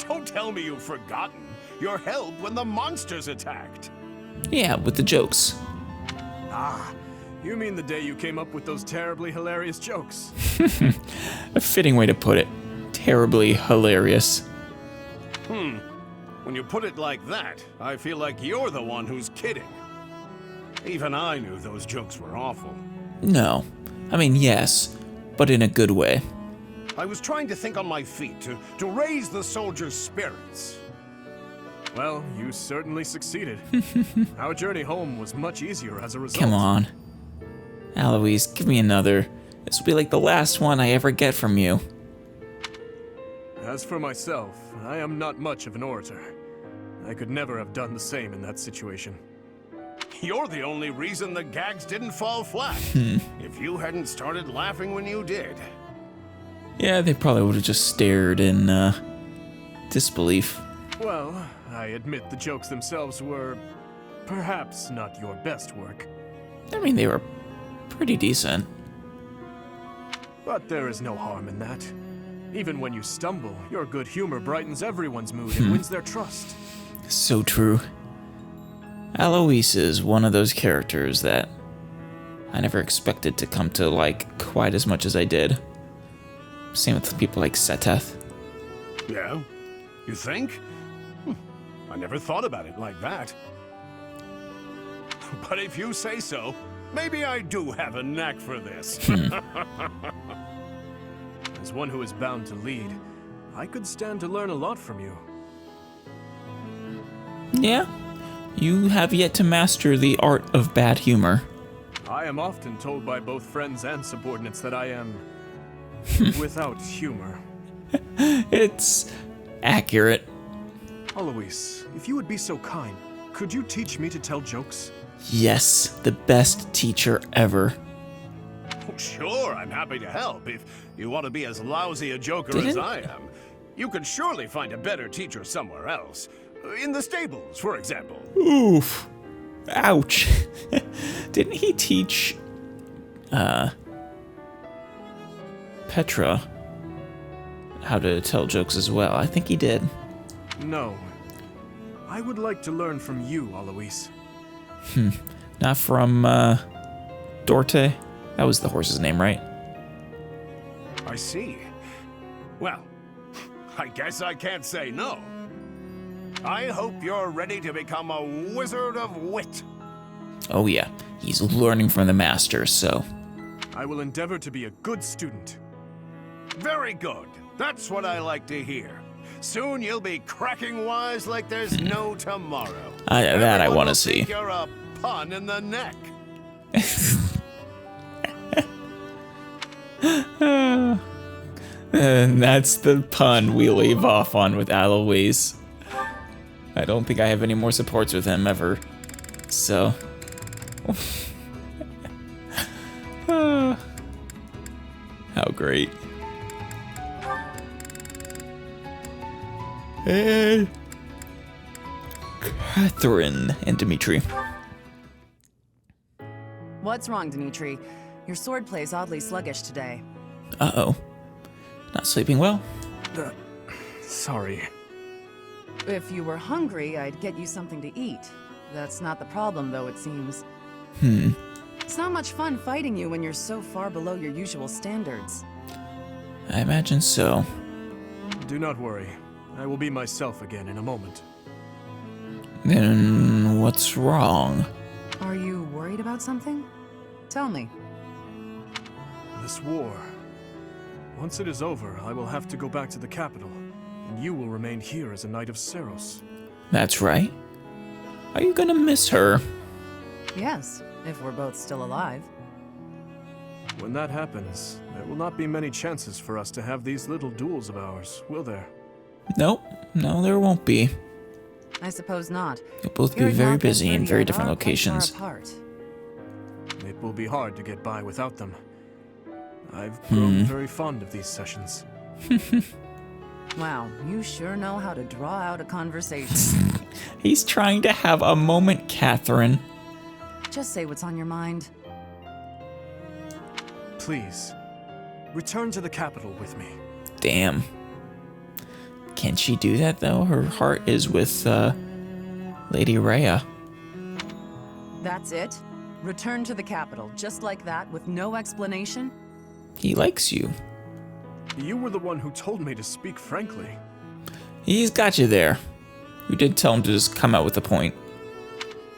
S11: Don't tell me you've forgotten your help when the monsters attacked.
S1: Yeah, with the jokes.
S6: Ah, you mean the day you came up with those terribly hilarious jokes?
S1: A fitting way to put it. Terribly hilarious.
S11: When you put it like that, I feel like you're the one who's kidding. Even I knew those jokes were awful.
S1: No. I mean, yes, but in a good way.
S11: I was trying to think on my feet to raise the soldiers' spirits.
S6: Well, you certainly succeeded. Our journey home was much easier as a result.
S1: Come on. Alois, give me another. This will be like the last one I ever get from you.
S6: As for myself, I am not much of an orator. I could never have done the same in that situation.
S11: You're the only reason the gags didn't fall flat. If you hadn't started laughing when you did.
S1: Yeah, they probably would have just stared in disbelief.
S6: Well, I admit the jokes themselves were perhaps not your best work.
S1: I mean, they were pretty decent.
S6: But there is no harm in that. Even when you stumble, your good humor brightens everyone's mood and wins their trust.
S1: So true. Alois is one of those characters that I never expected to come to like quite as much as I did. Same with people like Seteth.
S11: Yeah? You think? I never thought about it like that. But if you say so, maybe I do have a knack for this.
S6: As one who is bound to lead, I could stand to learn a lot from you.
S1: Yeah, you have yet to master the art of bad humor.
S6: I am often told by both friends and subordinates that I am without humor.
S1: It's accurate.
S6: Alois, if you would be so kind, could you teach me to tell jokes?
S1: Yes, the best teacher ever.
S11: Oh, sure, I'm happy to help. If you want to be as lousy a joker as I am, you could surely find a better teacher somewhere else. In the stables, for example.
S1: Oof. Ouch. Didn't he teach Petra how to tell jokes as well? I think he did.
S6: No. I would like to learn from you, Alois.
S1: Not from Dorte? That was the horse's name, right?
S11: I see. Well, I guess I can't say no. I hope you're ready to become a wizard of wit.
S1: Oh yeah, he's learning from the master, so...
S6: I will endeavor to be a good student.
S11: Very good. That's what I like to hear. Soon you'll be cracking wise like there's no tomorrow.
S1: That I want to see.
S11: Think you're a pun in the neck.
S1: And that's the pun we leave off on with Alois. I don't think I have any more supports with him ever. So. How great. Hey. Catherine and Dimitri.
S5: What's wrong, Dimitri? Your sword play's oddly sluggish today.
S1: Uh-oh. Not sleeping well?
S6: Sorry.
S5: If you were hungry, I'd get you something to eat. That's not the problem, though, it seems. It's not much fun fighting you when you're so far below your usual standards.
S1: I imagine so.
S6: Do not worry. I will be myself again in a moment.
S1: Then what's wrong?
S5: Are you worried about something? Tell me.
S6: This war. Once it is over, I will have to go back to the capital, and you will remain here as a Knight of Ceros.
S1: That's right. Are you gonna miss her?
S5: Yes, if we're both still alive.
S6: When that happens, there will not be many chances for us to have these little duels of ours, will there?
S1: Nope. No, there won't be.
S5: I suppose not.
S1: You'll both be
S5: Your
S1: very
S5: knot
S1: busy in
S5: and
S1: very
S5: Lydia
S1: different
S5: are quite far
S1: locations.
S5: apart.
S6: It will be hard to get by without them. I've grown very fond of these sessions.
S5: Wow, you sure know how to draw out a conversation.
S1: He's trying to have a moment, Catherine.
S5: Just say what's on your mind.
S6: Please, return to the capital with me.
S1: Damn. Can she do that, though? Her heart is with, Lady Rhea.
S5: That's it? Return to the capital, just like that, with no explanation?
S1: He likes you.
S6: You were the one who told me to speak frankly.
S1: He's got you there. You did tell him to just come out with a point.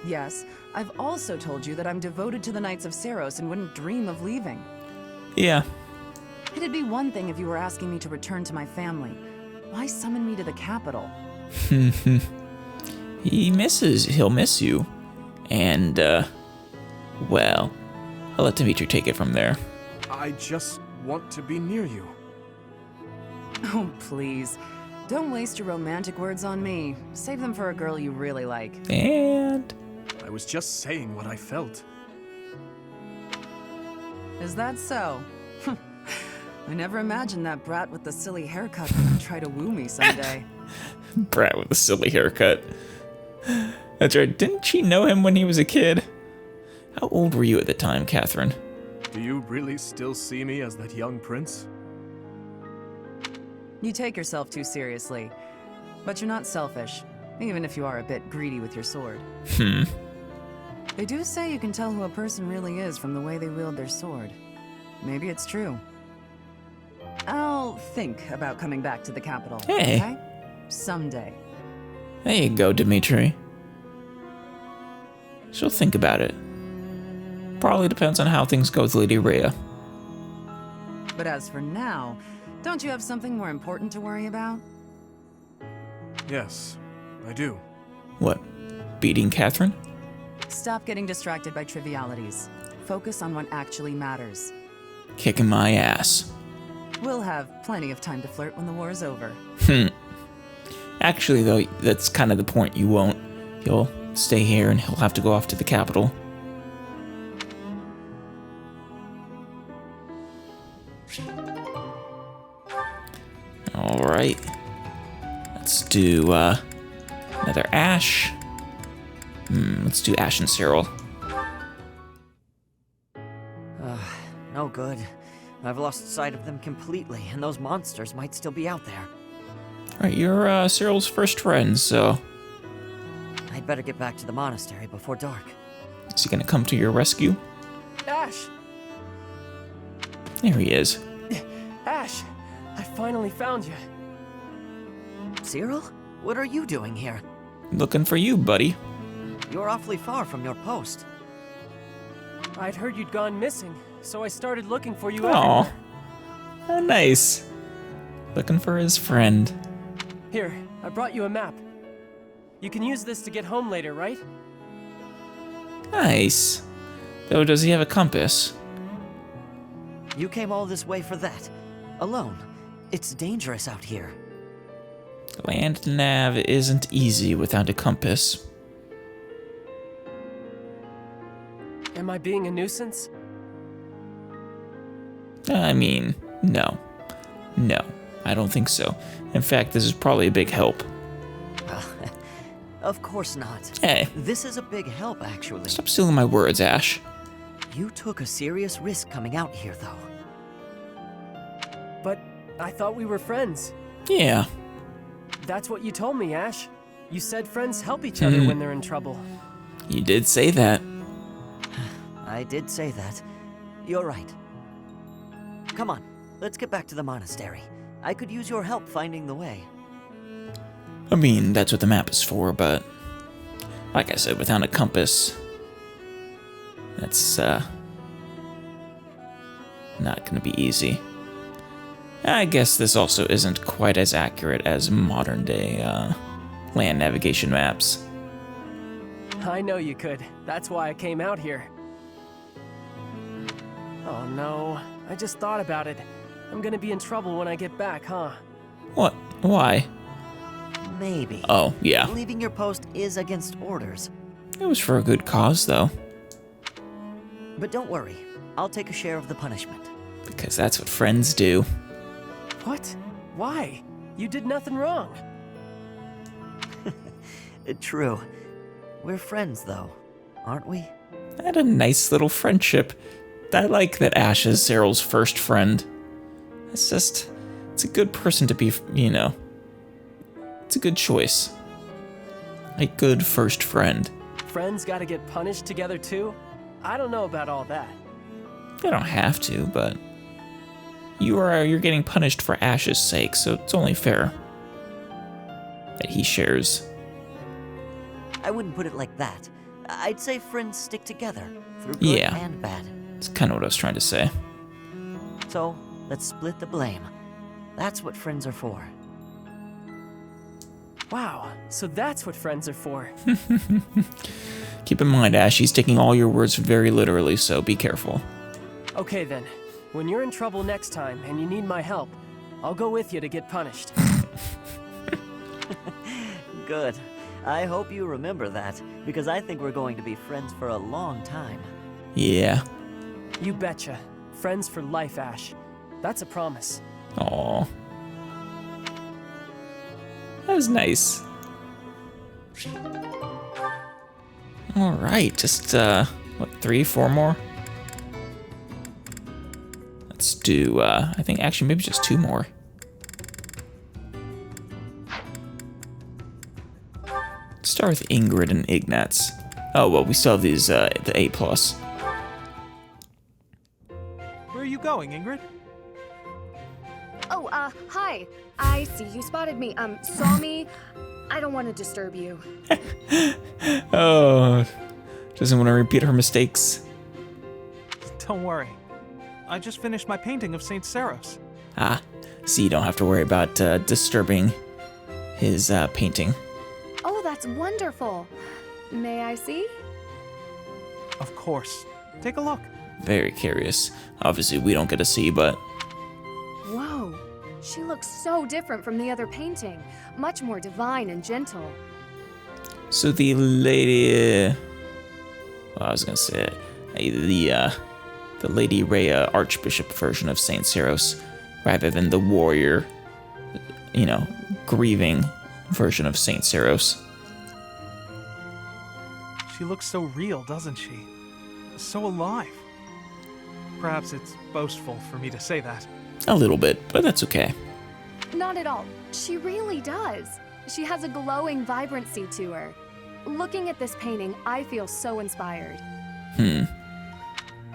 S5: Yes, I've also told you that I'm devoted to the Knights of Ceros and wouldn't dream of leaving.
S1: Yeah.
S5: It'd be one thing if you were asking me to return to my family. Why summon me to the capital?
S1: He'll miss you. And, well, I'll let Dimitri take it from there.
S6: I just want to be near you.
S5: Oh, please. Don't waste your romantic words on me. Save them for a girl you really like.
S1: And
S6: I was just saying what I felt.
S5: Is that so? I never imagined that brat with the silly haircut would try to woo me someday.
S1: Brat with a silly haircut. That's right. Didn't she know him when he was a kid? How old were you at the time, Catherine?
S6: Do you really still see me as that young prince?
S5: You take yourself too seriously. But you're not selfish, even if you are a bit greedy with your sword. They do say you can tell who a person really is from the way they wield their sword. Maybe it's true. I'll think about coming back to the capital,
S1: Hey.
S5: okay? Someday.
S1: There you go, Dimitri. She'll think about it. Probably depends on how things go with Lady Rhea.
S5: But as for now, don't you have something more important to worry about?
S6: Yes, I do.
S1: What? Beating Catherine?
S5: Stop getting distracted by trivialities. Focus on what actually matters.
S1: Kicking my ass.
S5: We'll have plenty of time to flirt when the war's over.
S1: Actually, though, that's kind of the point. You won't. You'll stay here and he'll have to go off to the capital. Alright. Let's do, another Ash. Let's do Ash and Cyril.
S12: No good. I've lost sight of them completely, and those monsters might still be out there.
S1: Alright, you're, Cyril's first friend, so...
S12: I'd better get back to the monastery before dark.
S1: Is he gonna come to your rescue?
S9: Ash!
S1: There he is.
S9: Ash! I finally found you.
S12: Cyril? What are you doing here?
S1: Looking for you, buddy.
S12: You're awfully far from your post.
S9: I'd heard you'd gone missing, so I started looking for you
S1: Aw.
S9: everywhere.
S1: How nice. Looking for his friend.
S9: Here, I brought you a map. You can use this to get home later, right?
S1: Nice. Though, does he have a compass?
S12: You came all this way for that? Alone? It's dangerous out here.
S1: Land nav isn't easy without a compass.
S9: Am I being a nuisance?
S1: I mean, no. No, I don't think so. In fact, this is probably a big help.
S12: Of course not.
S1: Hey.
S12: This is a big help, actually.
S1: Stop stealing my words, Ash.
S12: You took a serious risk coming out here, though.
S9: But I thought we were friends.
S1: Yeah.
S9: That's what you told me, Ash. You said friends help each other when they're in trouble.
S1: You did say that.
S12: I did say that. You're right. Come on, let's get back to the monastery. I could use your help finding the way.
S1: I mean, that's what the map is for, but like I said, without a compass, that's not gonna be easy. I guess this also isn't quite as accurate as modern day land navigation maps.
S9: I know you could. That's why I came out here. Oh no, I just thought about it. I'm gonna be in trouble when I get back, huh?
S1: What? Why?
S12: Maybe.
S1: Oh, yeah.
S12: Leaving your post is against orders.
S1: It was for a good cause, though.
S12: But don't worry, I'll take a share of the punishment.
S1: Because that's what friends do.
S9: What? Why? You did nothing wrong.
S12: True. We're friends, though, aren't we?
S1: I had a nice little friendship. I like that Ash is Cyril's first friend. It's a good person to be, you know. It's a good choice. A good first friend.
S9: Friends gotta get punished together too? I don't know about all that.
S1: You don't have to, but you're getting punished for Ash's sake, so it's only fair that he shares.
S12: I wouldn't put it like that. I'd say friends stick together through good
S1: Yeah.
S12: and bad.
S1: That's kind of what I was trying to say.
S12: So, let's split the blame. That's what friends are for.
S9: Wow, so that's what friends are for.
S1: Keep in mind, Ash, he's taking all your words very literally, so be careful.
S9: Okay then, when you're in trouble next time and you need my help, I'll go with you to get punished.
S12: Good. I hope you remember that, because I think we're going to be friends for a long time.
S1: Yeah.
S9: You betcha. Friends for life, Ash. That's a promise.
S1: Aw. That was nice. Alright, just, what, 3, 4 more? Let's do, I think actually maybe just 2 more. Let's start with Ingrid and Ignatz. Oh, well, we still have these, the A+.
S3: Where are you going, Ingrid?
S10: Oh, hi. I see you spotted me. Saw me. I don't want to disturb you.
S1: Oh, doesn't want to repeat her mistakes.
S3: Don't worry. I just finished my painting of St. Saros.
S1: Ah, so you don't have to worry about disturbing his painting.
S10: Oh, that's wonderful. May I see?
S3: Of course. Take a look.
S1: Very curious. Obviously, we don't get to see, but...
S10: Whoa. She looks so different from the other painting. Much more divine and gentle.
S1: So the lady... well, I was gonna say the Lady Rhea Archbishop version of Saint Saros, rather than the warrior, you know, grieving version of Saint Saros.
S3: She looks so real, doesn't she? So alive. Perhaps it's boastful for me to say that.
S1: A little bit, but that's okay.
S10: Not at all. She really does. She has a glowing vibrancy to her. Looking at this painting, I feel so inspired.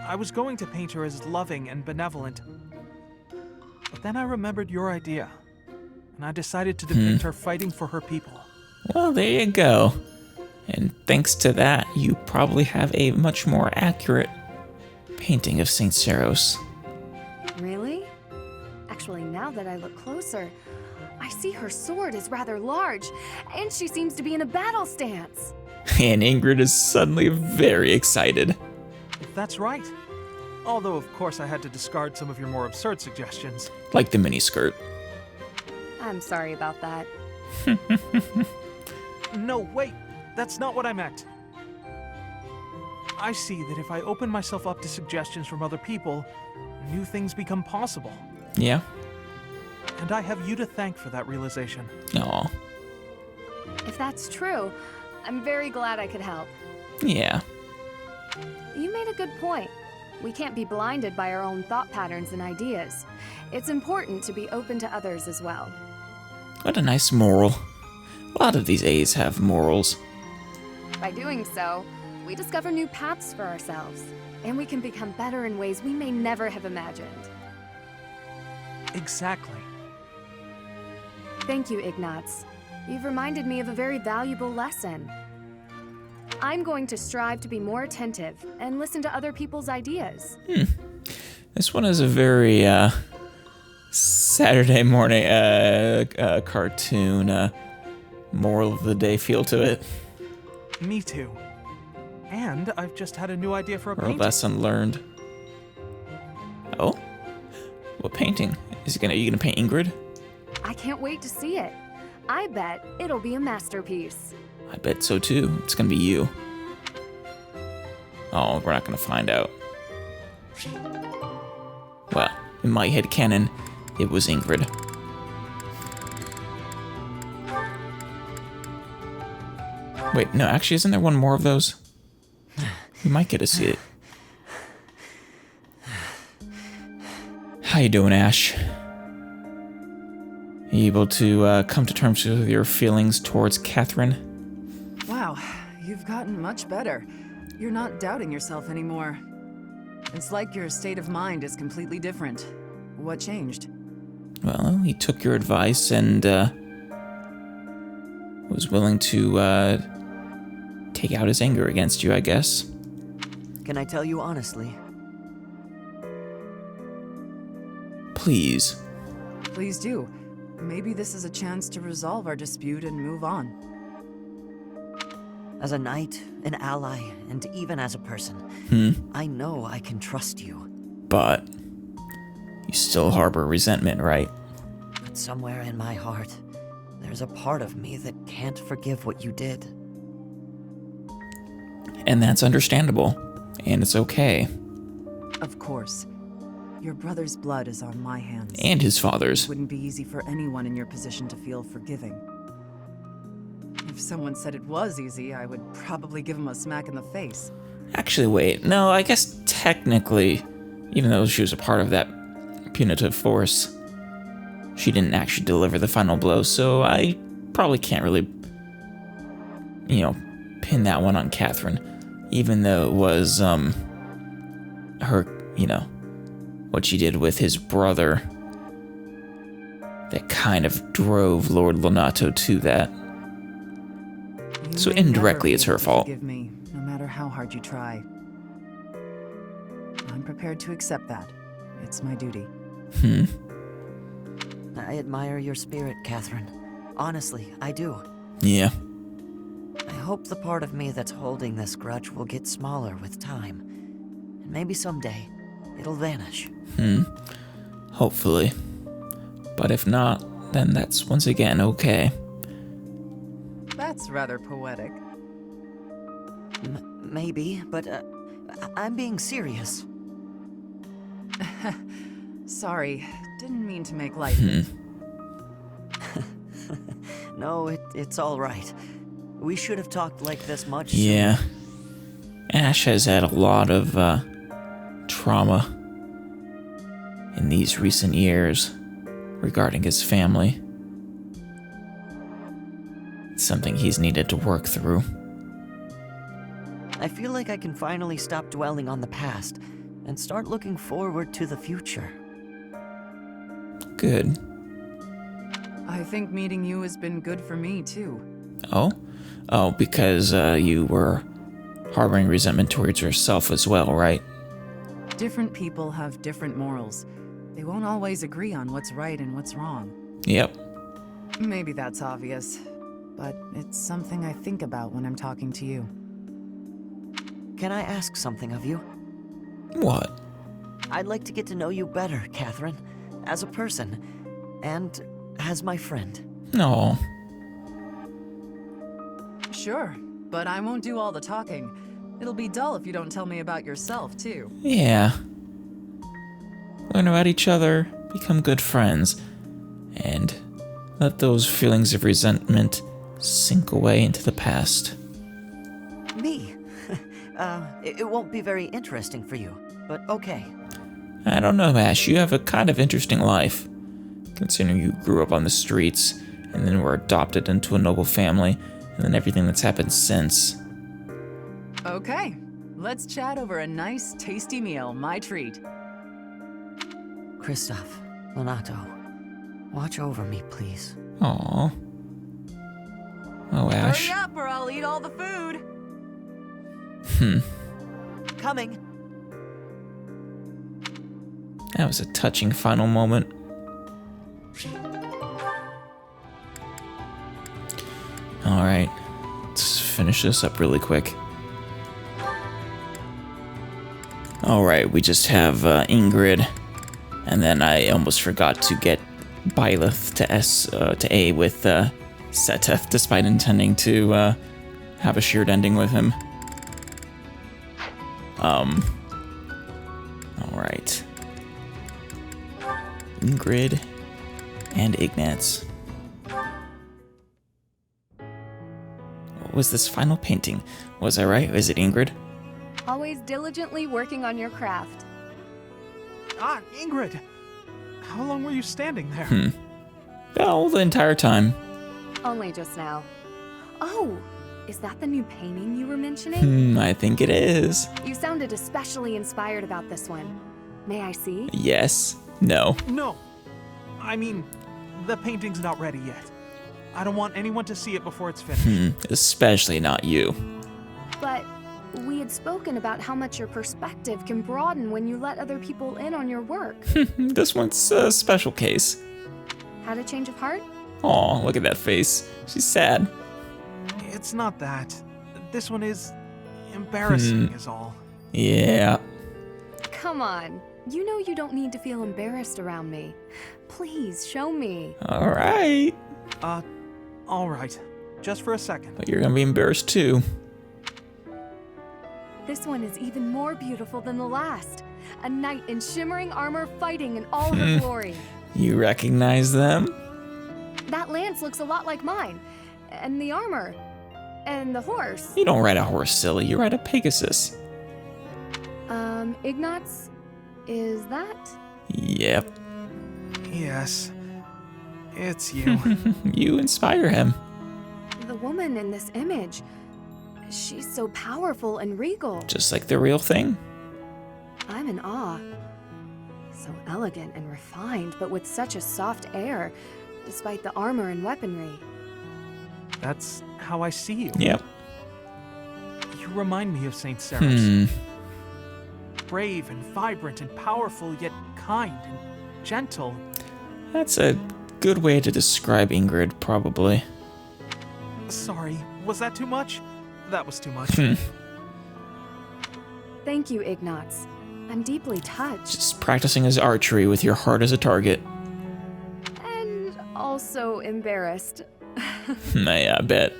S3: I was going to paint her as loving and benevolent. But then I remembered your idea. And I decided to depict her fighting for her people.
S1: Well, there you go. And thanks to that, you probably have a much more accurate painting of Saint Saros.
S10: Really? Actually, now that I look closer, I see her sword is rather large, and she seems to be in a battle stance.
S1: And Ingrid is suddenly very excited.
S3: That's right. Although, of course, I had to discard some of your more absurd suggestions.
S1: Like the miniskirt.
S10: I'm sorry about that.
S3: No, wait. That's not what I meant. I see that if I open myself up to suggestions from other people, new things become possible.
S1: Yeah.
S3: And I have you to thank for that realization.
S1: Aw.
S10: If that's true, I'm very glad I could help.
S1: Yeah.
S10: You made a good point. We can't be blinded by our own thought patterns and ideas. It's important to be open to others as well.
S1: What a nice moral. A lot of these A's have morals.
S10: By doing so, we discover new paths for ourselves, and we can become better in ways we may never have imagined.
S3: Exactly.
S10: Thank you, Ignatz. You've reminded me of a very valuable lesson. I'm going to strive to be more attentive and listen to other people's ideas.
S1: This one is a very Saturday morning cartoon moral of the day feel to it.
S3: Me too. And I've just had a new idea for a
S1: Or a
S3: painting.
S1: lesson learned. Oh? What painting? Are you gonna paint Ingrid?
S10: I can't wait to see it. I bet it'll be a masterpiece.
S1: I bet so too. It's gonna be you. Oh, we're not gonna find out. Well, in my head canon, it was Ingrid. Wait, no, actually, isn't there one more of those? We might get to see it. How you doing, Ash? You able to come to terms with your feelings towards Catherine?
S5: Wow, you've gotten much better. You're not doubting yourself anymore. It's like your state of mind is completely different. What changed?
S1: Well, he took your advice and was willing to take out his anger against you, I guess.
S12: Can I tell you honestly?
S1: Please.
S5: Please do. Maybe this is a chance to resolve our dispute and move on.
S12: As a knight, an ally, and even as a person, I know I can trust you.
S1: But you still harbor resentment, right?
S12: But somewhere in my heart, there's a part of me that can't forgive what you did.
S1: And that's understandable. And it's okay.
S5: Of course. Your brother's blood is on my hands.
S1: And his father's.
S5: It wouldn't be easy for anyone in your position to feel forgiving. If someone said it was easy, I would probably give him a smack in the face.
S1: Actually, wait. No, I guess technically, even though she was a part of that punitive force, she didn't actually deliver the final blow, so I probably can't really, pin that one on Catherine, even though it was, her, what she did with his brother that kind of drove Lord Lonato to that. So indirectly, it's her fault.
S5: Forgive me, no matter how hard you try. I'm prepared to accept that. It's my duty.
S12: I admire your spirit, Catherine. Honestly, I do.
S1: Yeah.
S12: I hope the part of me that's holding this grudge will get smaller with time. And maybe someday, it'll vanish.
S1: Hopefully. But if not, then that's once again okay.
S5: That's rather poetic.
S12: Maybe, but I'm being serious.
S5: Sorry, didn't mean to make light of it.
S12: No, it's all right. We should have talked like this much sooner.
S1: Yeah. Ash has had a lot of trauma in these recent years regarding his family. It's something he's needed to work through.
S12: I feel like I can finally stop dwelling on the past and start looking forward to the future.
S1: Good.
S5: I think meeting you has been good for me, too.
S1: Oh, because you were harboring resentment towards yourself as well, right?
S5: Different people have different morals. They won't always agree on what's right and what's wrong.
S1: Yep.
S5: Maybe that's obvious, but it's something I think about when I'm talking to you.
S12: Can I ask something of you?
S1: What?
S12: I'd like to get to know you better, Catherine, as a person, and as my friend.
S1: No.
S5: Sure, but I won't do all the talking. It'll be dull if you don't tell me about yourself, too.
S1: Yeah. Learn about each other, become good friends, and let those feelings of resentment sink away into the past.
S12: Me? It won't be very interesting for you, but okay.
S1: I don't know, Ash. You have a kind of interesting life. Considering you grew up on the streets, and then were adopted into a noble family, and then everything that's happened since.
S5: Okay, let's chat over a nice, tasty meal, my treat.
S12: Gustav, Lenato, watch over me, please.
S1: Aww. Oh, Ash.
S5: Hurry up or I'll eat all the food.
S12: Coming.
S1: That was a touching final moment. Alright, let's finish this up really quick. Alright, we just have Ingrid, and then I almost forgot to get Byleth to A with Seteth, despite intending to have a shared ending with him. Alright. Ingrid and Ignatz. What was this final painting? Was I right? Is it Ingrid?
S10: Always diligently working on your craft.
S3: Ah, Ingrid! How long were you standing there?
S1: Oh, the entire time.
S10: Only just now. Oh, is that the new painting you were mentioning?
S1: I think it is.
S10: You sounded especially inspired about this one. May I see?
S1: Yes. No.
S3: No. I mean, the painting's not ready yet. I don't want anyone to see it before it's finished.
S1: Especially not you.
S10: But we had spoken about how much your perspective can broaden when you let other people in on your work.
S1: This one's a special case.
S10: Had a change of heart?
S1: Aw, look at that face. She's sad.
S3: It's not that. This one is embarrassing is all.
S1: Yeah.
S10: Come on. You know you don't need to feel embarrassed around me. Please, show me.
S1: Alright.
S3: Alright. Just for a second.
S1: But you're gonna be embarrassed too.
S10: This one is even more beautiful than the last. A knight in shimmering armor fighting in all her glory.
S1: You recognize them?
S10: That lance looks a lot like mine. And the armor. And the horse.
S1: You don't ride a horse, silly. You ride a Pegasus.
S10: Ignatz? Is that?
S1: Yep.
S3: Yes. It's you.
S1: You inspire him.
S10: The woman in this image. She's so powerful and regal.
S1: Just like the real thing.
S10: I'm in awe. So elegant and refined, but with such a soft air, despite the armor and weaponry.
S3: That's how I see you.
S1: Yep.
S3: You remind me of Saint Sarah's. Brave and vibrant and powerful, yet kind and gentle.
S1: That's a good way to describe Ingrid, probably.
S3: Sorry, was that too much? That was too much.
S10: Thank you, Ignatz. I'm deeply touched.
S1: Just practicing his archery with your heart as a target.
S10: And also embarrassed.
S1: Yeah, I bet.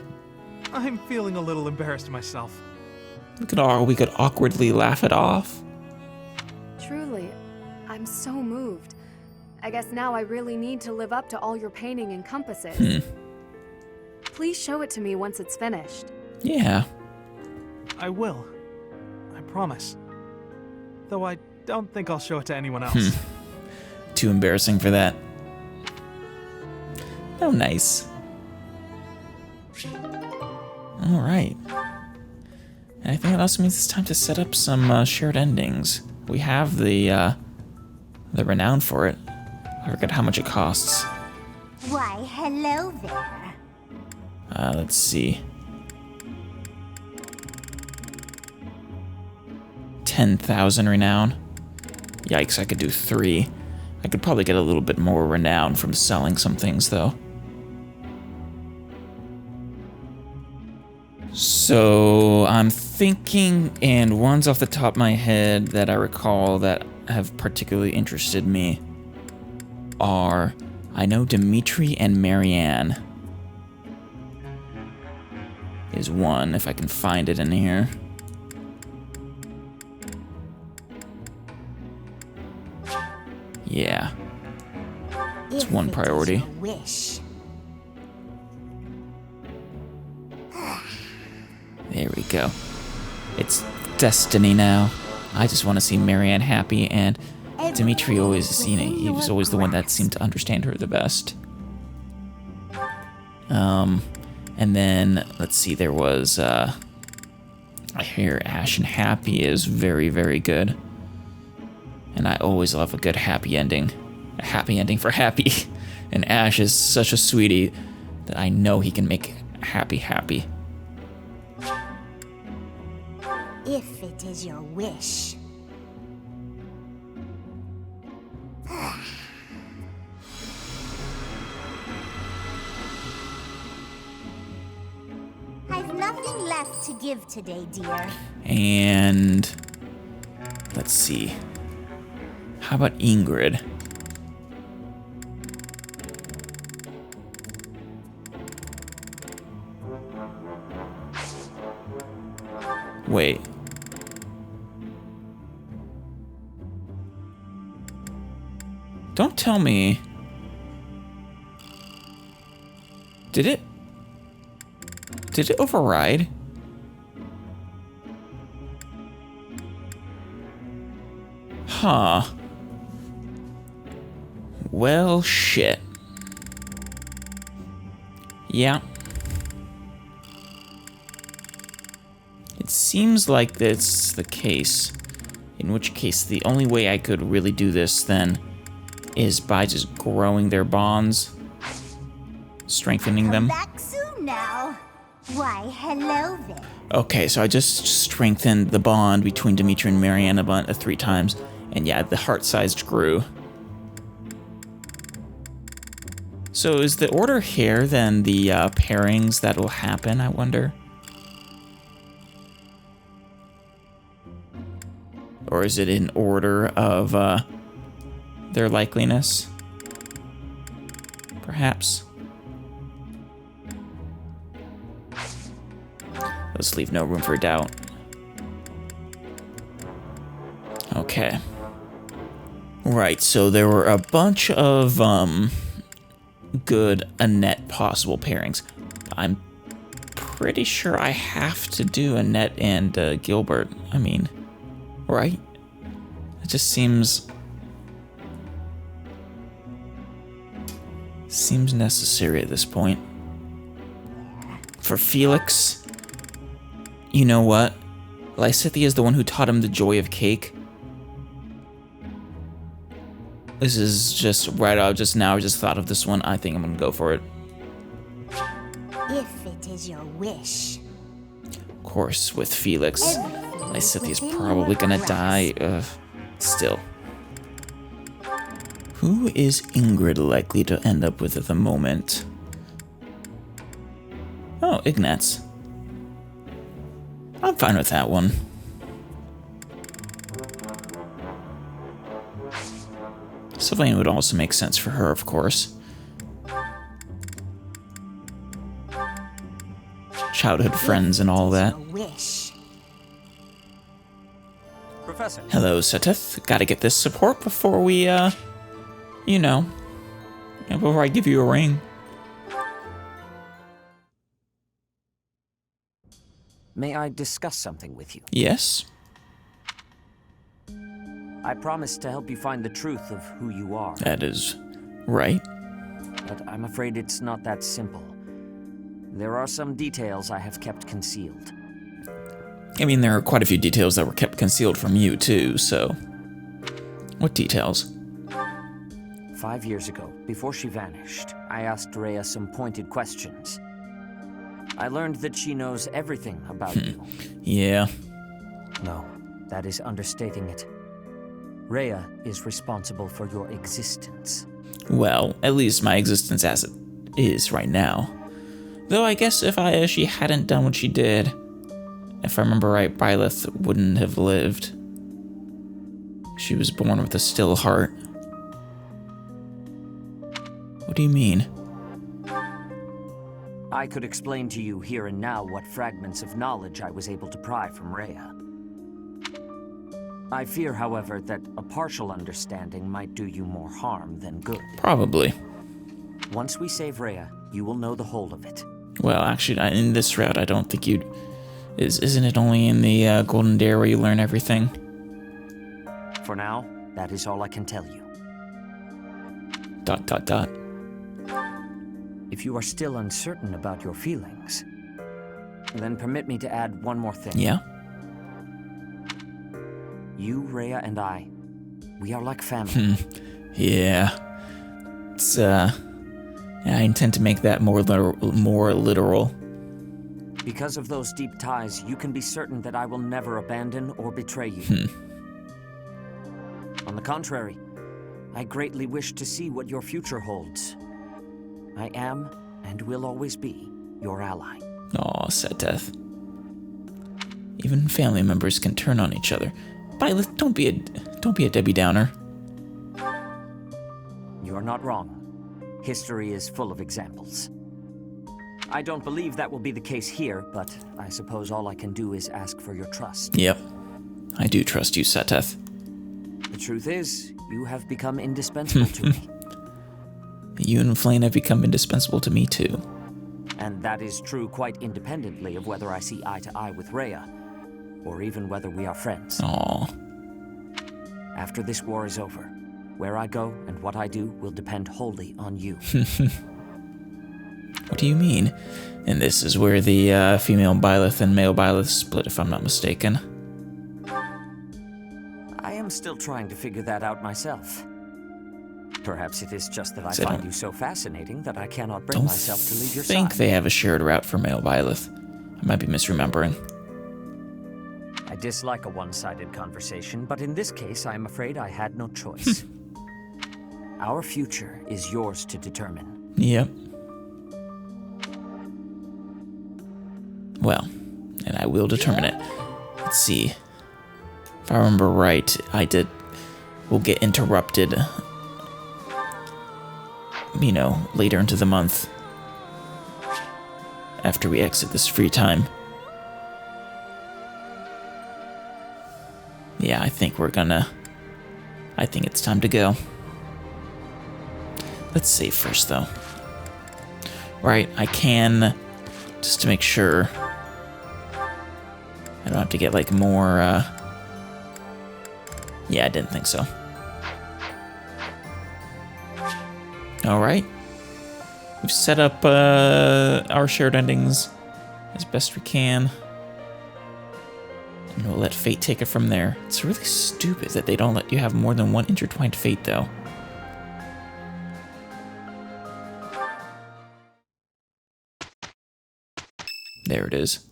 S3: I'm feeling a little embarrassed myself.
S1: We could awkwardly laugh it off.
S10: Truly, I'm so moved. I guess now I really need to live up to all your painting encompasses. Please show it to me once it's finished.
S1: Yeah.
S3: I will. I promise. Though I don't think I'll show it to anyone else.
S1: Too embarrassing for that. Oh, nice. Alright. And I think it also means it's time to set up some shared endings. We have the renown for it. I forget how much it costs.
S2: Why, hello there.
S1: Let's see. 10,000 renown. Yikes, I could do 3. I could probably get a little bit more renown from selling some things, though. So, I'm thinking, and ones off the top of my head that I recall that have particularly interested me are I know Dimitri and Marianne is one, if I can find it in here. Yeah. It's one priority.
S2: Wish.
S1: There we go. It's destiny now. I just want to see Marianne happy, and Dimitri always, you know, he was always the one that seemed to understand her the best. And then, let's see, there was, I hear Ash and Happy is very, very good. And I always love a good happy ending. A happy ending for Happy. And Ash is such a sweetie that I know he can make Happy happy.
S2: If it is your wish. I've nothing left to give today, dear.
S1: And let's see. How about Ingrid? Wait. Don't tell me. Did it override? Huh. Well, shit. Yeah. It seems like that's the case. In which case, the only way I could really do this then is by just growing their bonds, strengthening them.
S2: Back soon now. Why, hello there.
S1: Okay, so I just strengthened the bond between Dimitri and Marianne 3 times, and yeah, the heart size grew. So is the order here then the pairings that will happen, I wonder? Or is it in order of their likeliness? Perhaps. Let's leave no room for doubt. Okay. Right, so there were a bunch of good Annette possible pairings. I'm pretty sure I have to do Annette and Gilbert. I mean, right? It just seems necessary at this point. For Felix, you know what? Lysithea is the one who taught him the joy of cake. This is just right out just now. I just thought of this one. I think I'm gonna go for it.
S2: If it is your wish.
S1: Of course, with Felix, Lysithea's probably gonna die. Still. Who is Ingrid likely to end up with at the moment? Oh, Ignatz. I'm fine with that one. Sylvain would also make sense for her, of course. Childhood friends and all that.
S12: Professor.
S1: Hello, Seteth. Gotta get this support before we, you know, before I give you a ring.
S12: May I discuss something with you?
S1: Yes?
S12: I promised to help you find the truth of who you are.
S1: That is right.
S12: But I'm afraid it's not that simple. There are some details I have kept concealed.
S1: I mean, there are quite a few details that were kept concealed from you, too, so... What details?
S12: 5 years ago, before she vanished, I asked Rhea some pointed questions. I learned that she knows everything about you.
S1: Yeah.
S12: No, that is understating it. Rhea is responsible for your existence.
S1: Well, at least my existence as it is right now. Though I guess if she hadn't done what she did, if I remember right, Byleth wouldn't have lived. She was born with a still heart. What do you mean?
S12: I could explain to you here and now what fragments of knowledge I was able to pry from Rhea. I fear, however, that a partial understanding might do you more harm than good.
S1: Probably.
S12: Once we save Rhea, you will know the whole of it.
S1: Well, actually, in this route, I don't think you'd... Isn't it only in the Golden Dare where you learn everything?
S12: For now, that is all I can tell you. ... If you are still uncertain about your feelings, then permit me to add one more thing.
S1: Yeah?
S12: You, Rhea, and I, we are like family.
S1: Yeah. It's, I intend to make that more literal.
S12: Because of those deep ties, you can be certain that I will never abandon or betray you. On the contrary, I greatly wish to see what your future holds. I am, and will always be, your ally.
S1: Aw, Seteth. Even family members can turn on each other. Byleth, don't be a Debbie Downer.
S12: You are not wrong. History is full of examples. I don't believe that will be the case here, but I suppose all I can do is ask for your trust.
S1: Yep. I do trust you, Seteth.
S12: The truth is, you have become indispensable to me.
S1: You and Flame have become indispensable to me, too.
S12: And that is true quite independently of whether I see eye to eye with Rhea, or even whether we are friends.
S1: Aw.
S12: After this war is over, where I go and what I do will depend wholly on you.
S1: What do you mean? And this is where the female Byleth and male Byleth split, if I'm not mistaken.
S12: I am still trying to figure that out myself. Perhaps it is just that I find you so fascinating that I cannot bring myself to leave your side.
S1: I think they have a shared route for male Byleth. I might be misremembering.
S12: I dislike a one-sided conversation, but in this case, I am afraid I had no choice. Our future is yours to determine.
S1: Yep. Well, and I will determine it. Let's see. If I remember right, we'll get interrupted, later into the month. After we exit this free time. Yeah, I think it's time to go. Let's save first, though. Right, I can, just to make sure. I don't have to get, more, Yeah, I didn't think so. Alright. We've set up, our shared endings as best we can. And we'll let fate take it from there. It's really stupid that they don't let you have more than one intertwined fate, though. There it is.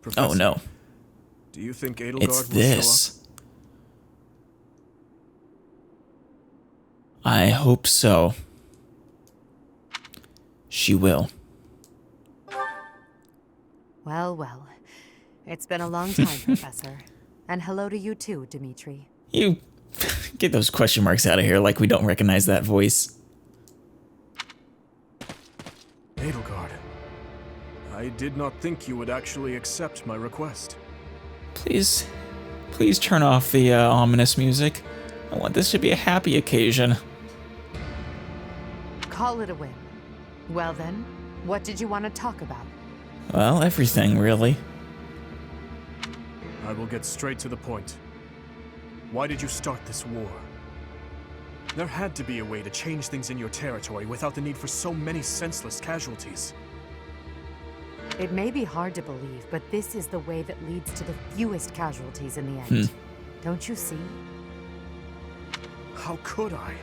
S6: Professor,
S1: oh no.
S6: Do you think Edelgard
S1: it's
S6: will
S1: this.
S6: show up?
S1: I hope so. She will.
S13: Well, well. It's been a long time, Professor. And hello to you too, Dimitri.
S1: You get those question marks out of here like we don't recognize that voice.
S6: Edelgard, I did not think you would actually accept my request.
S1: Please turn off the ominous music. I want this to be a happy occasion.
S13: Call it a win. Well then, what did you want to talk about?
S1: Well, everything, really.
S6: I will get straight to the point. Why did you start this war? There had to be a way to change things in your territory without the need for so many senseless casualties.
S13: It may be hard to believe, but this is the way that leads to the fewest casualties in the end. Don't you see?
S6: How could I?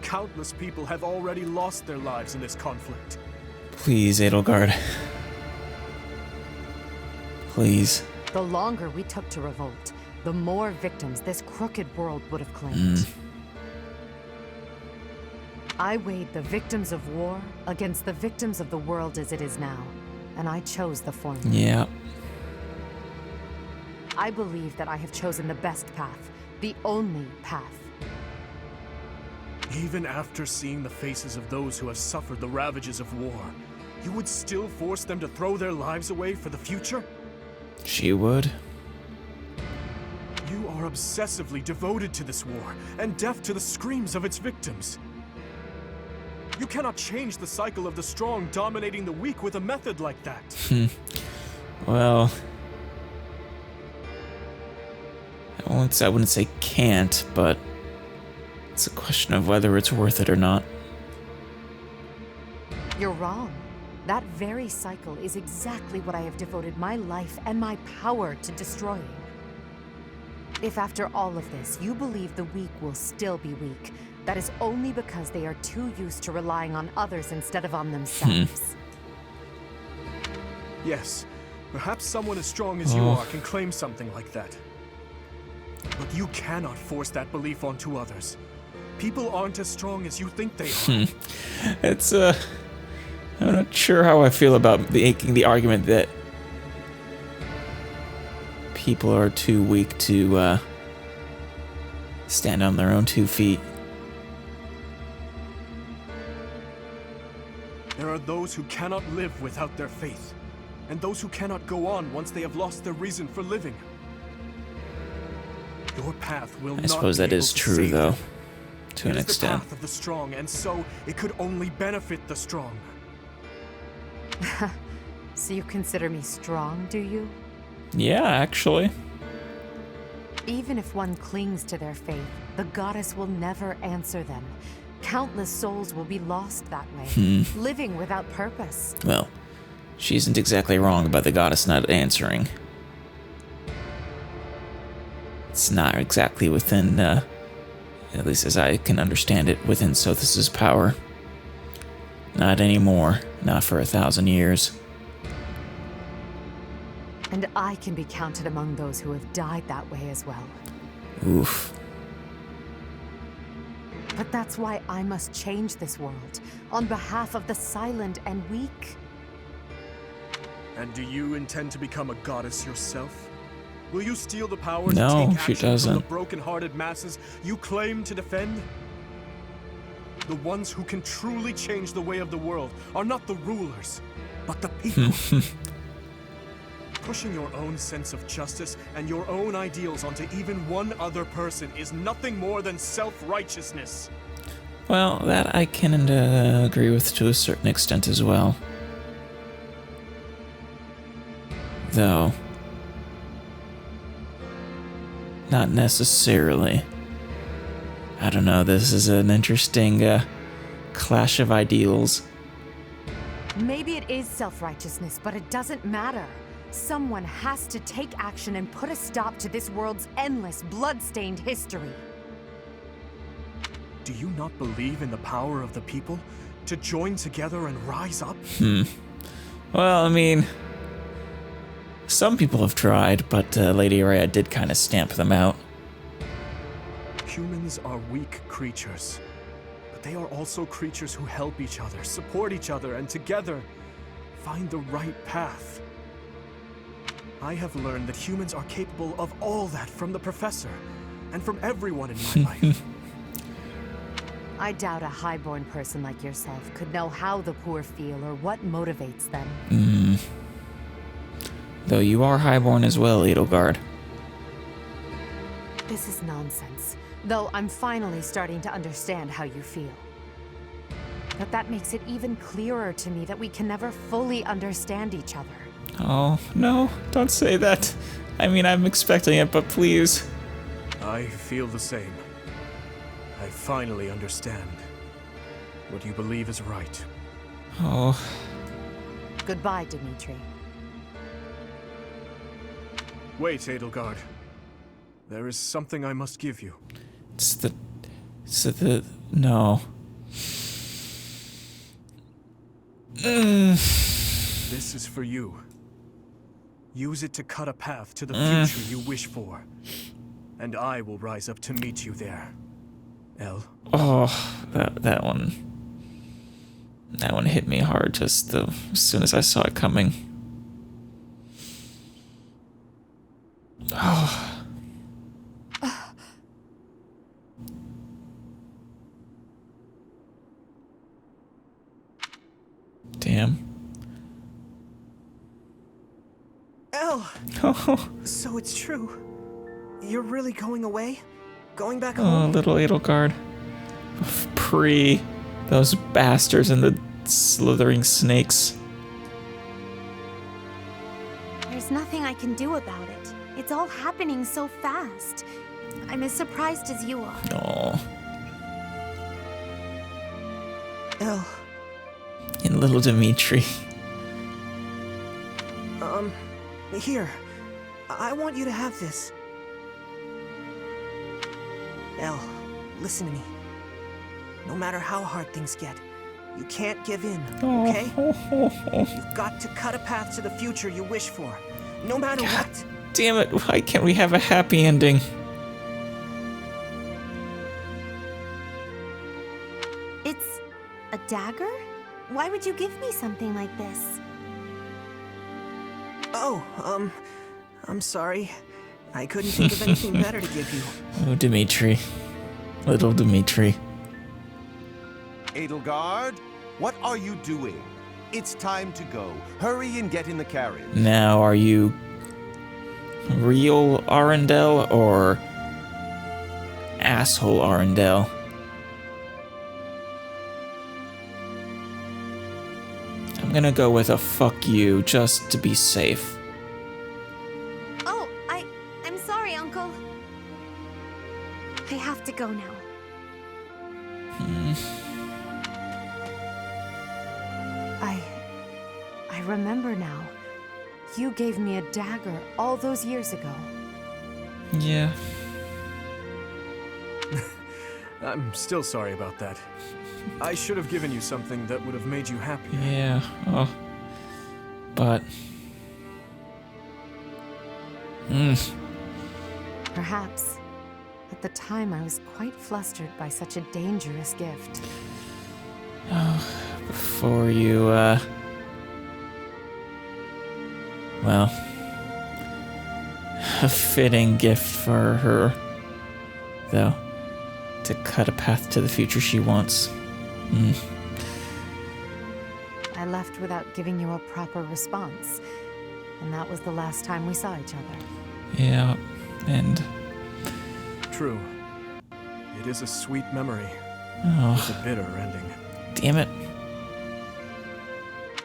S6: Countless people have already lost their lives in this conflict.
S1: Please, Edelgard. Please.
S13: The longer we took to revolt, the more victims this crooked world would have claimed. I weighed the victims of war against the victims of the world as it is now, and I chose the former.
S1: Yeah.
S13: I believe that I have chosen the best path, The only path.
S6: Even after seeing the faces of those who have suffered the ravages of war, you would still force them to throw their lives away for the future?
S1: She would.
S6: You are obsessively devoted to this war, and deaf to the screams of its victims. You cannot change the cycle of the strong dominating the weak with a method like that.
S1: Well, I wouldn't say can't, but it's a question of whether it's worth it or not.
S13: You're wrong. That very cycle is exactly what I have devoted my life and my power to destroying. If after all of this, you believe the weak will still be weak, that is only because they are too used to relying on others instead of on themselves.
S6: Yes, perhaps someone as strong as you are can claim something like that. But you cannot force that belief onto others. People aren't as strong as you think they are.
S1: It's, I'm not sure how I feel about making the argument that people are too weak to stand on their own 2 feet.
S6: There are those who cannot live without their faith, and those who cannot go on once they have lost their reason for living. Your path will not
S1: I suppose that is true, though, to an extent.
S6: It is the path of the strong, and so it could only benefit the strong.
S13: So you consider me strong, do you?
S1: Yeah, actually.
S13: Even if one clings to their faith, the goddess will never answer them. Countless souls will be lost that way, living without purpose.
S1: Well, she isn't exactly wrong about the goddess not answering. It's not exactly within, at least as I can understand it, within Sothis' power. Not anymore. Not for 1,000 years.
S13: And I can be counted among those who have died that way as well.
S1: Oof.
S13: But that's why I must change this world, on behalf of the silent and weak.
S6: And do you intend to become a goddess yourself? Will you steal the power to
S1: No,
S6: take
S1: she
S6: action from
S1: doesn't.
S6: the broken-hearted masses you claim to defend? The ones who can truly change the way of the world are not the rulers, but the people. Pushing your own sense of justice and your own ideals onto even one other person is nothing more than self-righteousness.
S1: Well, that I can agree with to a certain extent as well. Though, not necessarily. I don't know, this is an interesting clash of ideals.
S13: Maybe it is self-righteousness, but it doesn't matter. Someone has to take action and put a stop to this world's endless, blood-stained history.
S6: Do you not believe in the power of the people to join together and rise up?
S1: Well, I mean, some people have tried, but Lady Rhea did kind of stamp them out.
S6: Humans are weak creatures, but they are also creatures who help each other, support each other, and together find the right path. I have learned that humans are capable of all that from the professor, and from everyone in my life.
S13: I doubt a highborn person like yourself could know how the poor feel or what motivates them.
S1: Though you are highborn as well, Edelgard.
S13: This is nonsense, though I'm finally starting to understand how you feel. But that makes it even clearer to me that we can never fully understand each other.
S1: Oh, no, don't say that. I mean, I'm expecting it, but please.
S6: I feel the same. I finally understand what you believe is right.
S1: Oh.
S13: Goodbye, Dimitri.
S6: Wait, Edelgard. There is something I must give you.
S1: No.
S6: This is for you. Use it to cut a path to the future you wish for. And I will rise up to meet you there. Elle.
S1: Oh, that one. That one hit me hard just as soon as I saw it coming. Oh.
S6: Elle!
S1: Oh,
S6: So it's true. You're really going away? Going back home?
S1: little Edelgard. Pre those bastards and the slithering snakes.
S2: There's nothing I can do about it. It's all happening so fast. I'm as surprised as you are.
S1: Oh.
S6: Elle.
S1: And little Dimitri.
S6: Here. I want you to have this. Elle, listen to me. No matter how hard things get, you can't give in, okay? You've got to cut a path to the future you wish for, no matter what.
S1: Damn it, why can't we have a happy ending?
S2: It's a dagger? Why would you give me something like this?
S6: Oh, I'm sorry. I couldn't think of anything better to give you.
S1: Oh, Dimitri. Little Dimitri.
S14: Edelgard, what are you doing? It's time to go. Hurry and get in the carriage.
S1: Now, are you real Arundel or asshole Arundel? I'm gonna go with a fuck you just to be safe.
S2: Oh, I'm sorry, Uncle. I have to go now.
S13: I remember now. You gave me a dagger all those years ago.
S1: Yeah.
S6: I'm still sorry about that. I should have given you something that would have made you happier.
S1: Yeah. Oh. But.
S13: Perhaps. At the time, I was quite flustered by such a dangerous gift.
S1: Oh, before you, well, a fitting gift for her, though, to cut a path to the future she wants.
S13: I left without giving you a proper response, and that was the last time we saw each other.
S1: Yeah, and...
S6: True. It is a sweet memory.
S1: Oh.
S6: With a bitter ending.
S1: Damn it.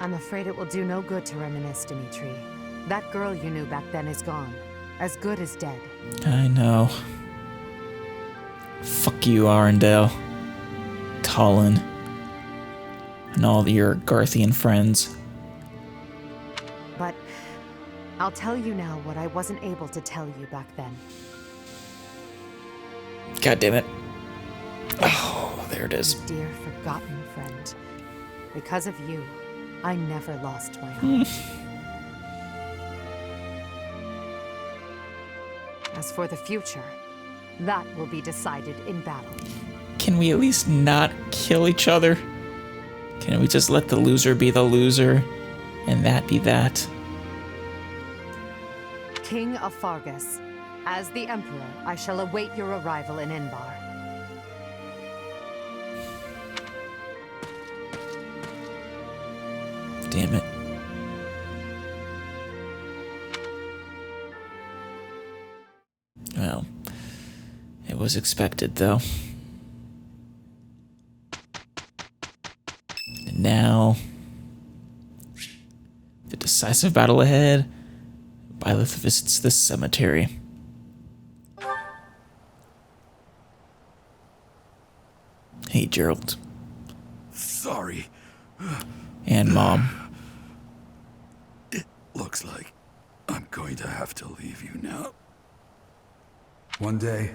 S13: I'm afraid it will do no good to reminisce, Dimitri. That girl you knew back then is gone. As good as dead.
S1: I know. Fuck you, Arundel. Talon. And all your Garthian friends.
S13: But I'll tell you now what I wasn't able to tell you back then.
S1: God damn it. Oh, there it is.
S13: Dear forgotten friend. Because of you, I never lost my heart. As for the future, that will be decided in battle.
S1: Can we at least not kill each other? Can we just let the loser be the loser, and that be that?
S13: King of Fargus, as the Emperor, I shall await your arrival in Inbar.
S1: Damn it. Well, it was expected, though. And now, the decisive battle ahead. Byleth visits the cemetery. Hey, Gerald.
S11: Sorry.
S1: And Mom.
S11: It looks like I'm going to have to leave you now.
S15: One day,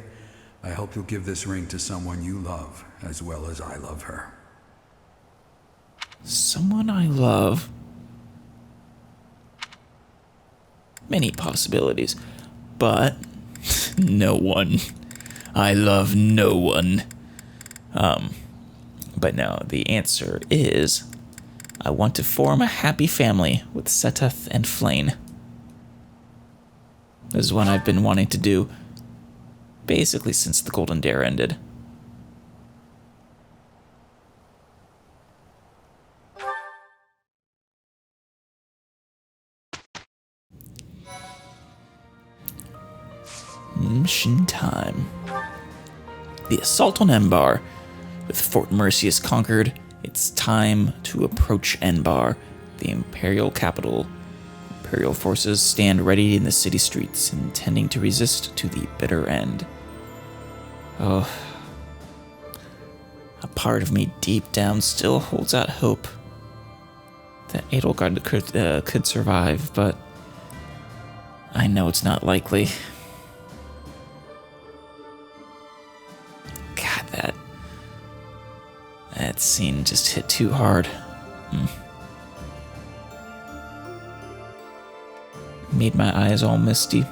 S15: I hope you'll give this ring to someone you love, as well as I love her.
S1: Someone I love? Many possibilities, but no one. I love no one. But no, the answer is I want to form a happy family with Seteth and Flayn. This is what I've been wanting to do basically since the Golden Dare ended. mission time. The assault on Enbar. With Fort Mercius conquered, it's time to approach Enbar, the Imperial capital. Imperial forces stand ready in the city streets, intending to resist to the bitter end. Oh, a part of me deep down still holds out hope that Edelgard could survive, but I know it's not likely. God, that scene just hit too hard. Made my eyes all misty.